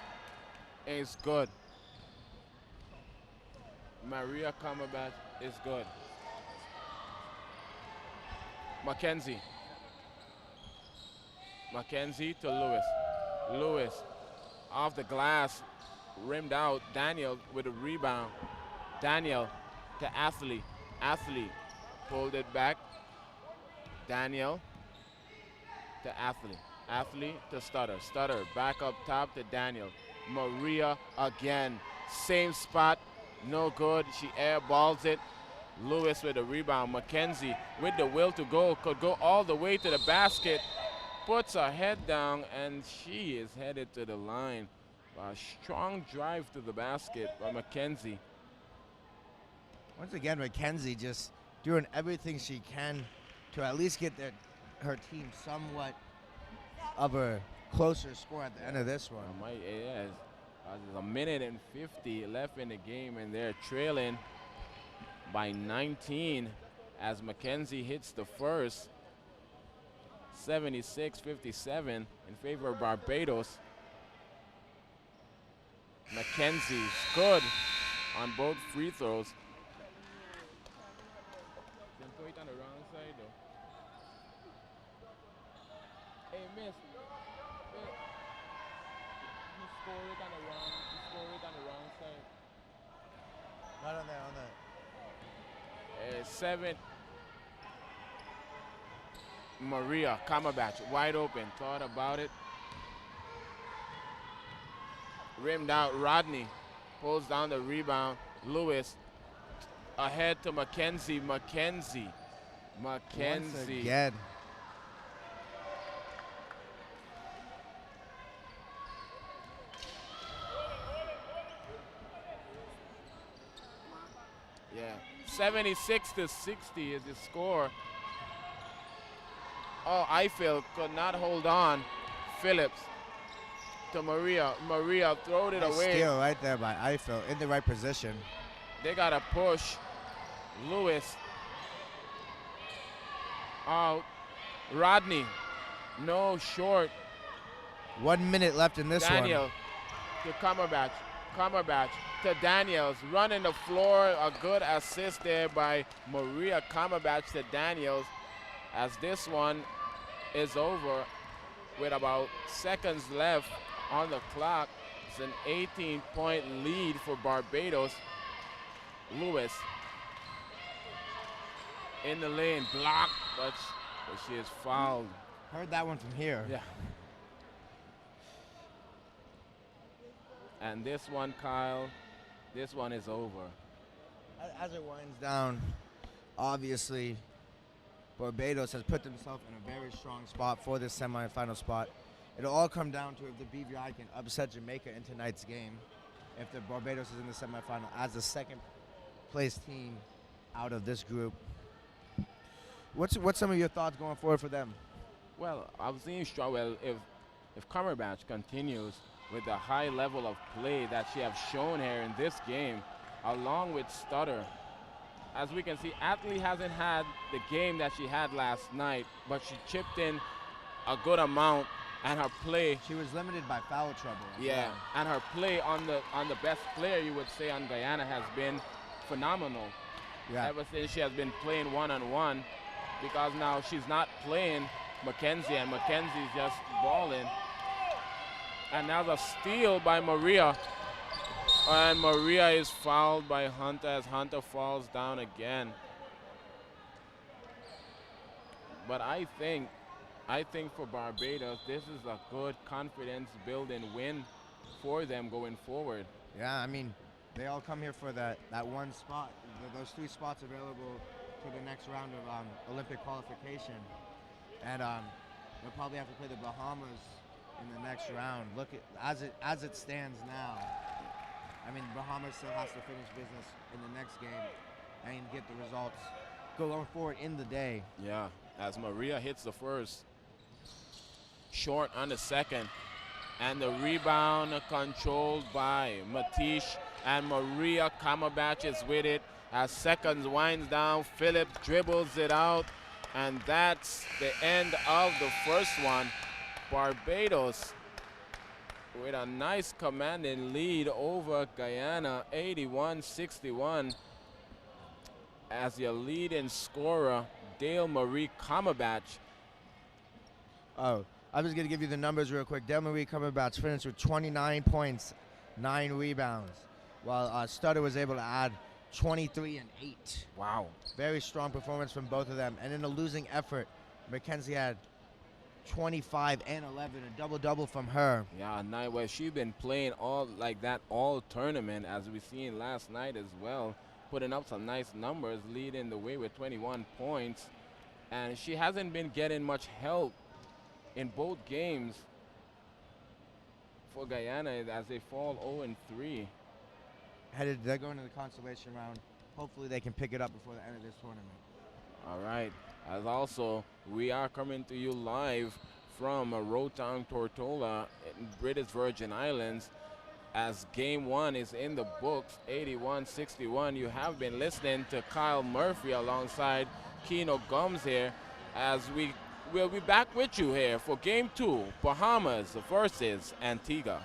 It's good. Maria Cumberbatch is good. Mackenzie. Mackenzie to Lewis. Lewis off the glass, rimmed out. Daniel with a rebound. Daniel to Athlete. Athlete pulled it back. Daniel to Athlete. Athlete to Stutter. Stutter back up top to Daniel. Maria again. Same spot. No good. She airballs it. Lewis with a rebound. Mackenzie with the will to go. Could go all the way to the basket. Puts her head down and she is headed to the line. A strong drive to the basket by Mackenzie. Once again, Mackenzie just doing everything she can to at least get her team somewhat of a closer score at the end of this one. There's a minute and 50 left in the game, and they're trailing by 19 as Mackenzie hits the first. 76-57 in favor of Barbados. Mackenzie's good on both free throws. Then throw it on the wrong side though. Hey, miss. You score it on the wrong side. Not on there, on that. 7. Maria Cumberbatch wide open. Thought about it. Rimmed out. Rodney pulls down the rebound. Lewis ahead to Mackenzie. Mackenzie. Once again. Yeah. 76-60 is the score. Oh, Eiffel could not hold on. Phillips to Maria. Maria throwed it away. Steal right there by Eiffel in the right position. They got to push. Lewis out. Rodney. No, short. 1 minute left in this Daniel to Cumberbatch. Cumberbatch to Daniels. Running the floor. A good assist there by Maria Cumberbatch to Daniels. As this one is over with about seconds left on the clock. It's an 18-point lead for Barbados. Lewis in the lane, blocked, but she is fouled. Heard that one from here. Yeah. And this one, Kyle, this one is over. As it winds down, obviously, Barbados has put themselves in a very strong spot for this semifinal spot. It'll all come down to if the BVI can upset Jamaica in tonight's game. If the Barbados is in the semifinal as the second place team out of this group. What's some of your thoughts going forward for them? Well, I've seen strong. Well, if Cumberbatch continues with the high level of play that she has shown here in this game, along with Stutter, as we can see, Athlete hasn't had the game that she had last night, but she chipped in a good amount, and her play. She was limited by foul trouble. Yeah, and her play on the best player, you would say, on Guyana has been phenomenal. Yeah. Ever since she has been playing one-on-one, because now she's not playing Mackenzie, and Mackenzie's just balling. And now the steal by Maria. And Maria is fouled by Hunter as Hunter falls down again. But I think for Barbados, this is a good confidence-building win for them going forward. Yeah, I mean, they all come here for that one spot. Those 3 spots available for the next round of Olympic qualification. And they'll probably have to play the Bahamas in the next round. Look at as it stands now. I mean, Bahamas still has to finish business in the next game and get the results going forward in the day. Yeah, as Maria hits the first, short on the second, and the rebound controlled by Matish, and Maria Kamabach is with it. As seconds winds down, Phillips dribbles it out, and that's the end of the first one. Barbados with a nice commanding lead over Guyana, 81-61. As your leading scorer, Dale Marie Kamabach. Oh, I'm just going to give you the numbers real quick. Dale Marie Kamabach finished with 29 points, 9 rebounds, while Stutter was able to add 23 and 8. Wow. Very strong performance from both of them. And in a losing effort, Mackenzie had 25 and 11, a double-double from her. Yeah, a night where she's been playing all like that all tournament, as we seen last night as well, putting up some nice numbers, leading the way with 21 points. And she hasn't been getting much help in both games for Guyana as they fall 0-3. They're going to the consolation round. Hopefully they can pick it up before the end of this tournament. All right. As also, we are coming to you live from Rotown, Tortola in British Virgin Islands, as game 1 is in the books, 81-61. You have been listening to Kyle Murphy alongside Keno Gums here, as we will be back with you here for game 2, Bahamas versus Antigua.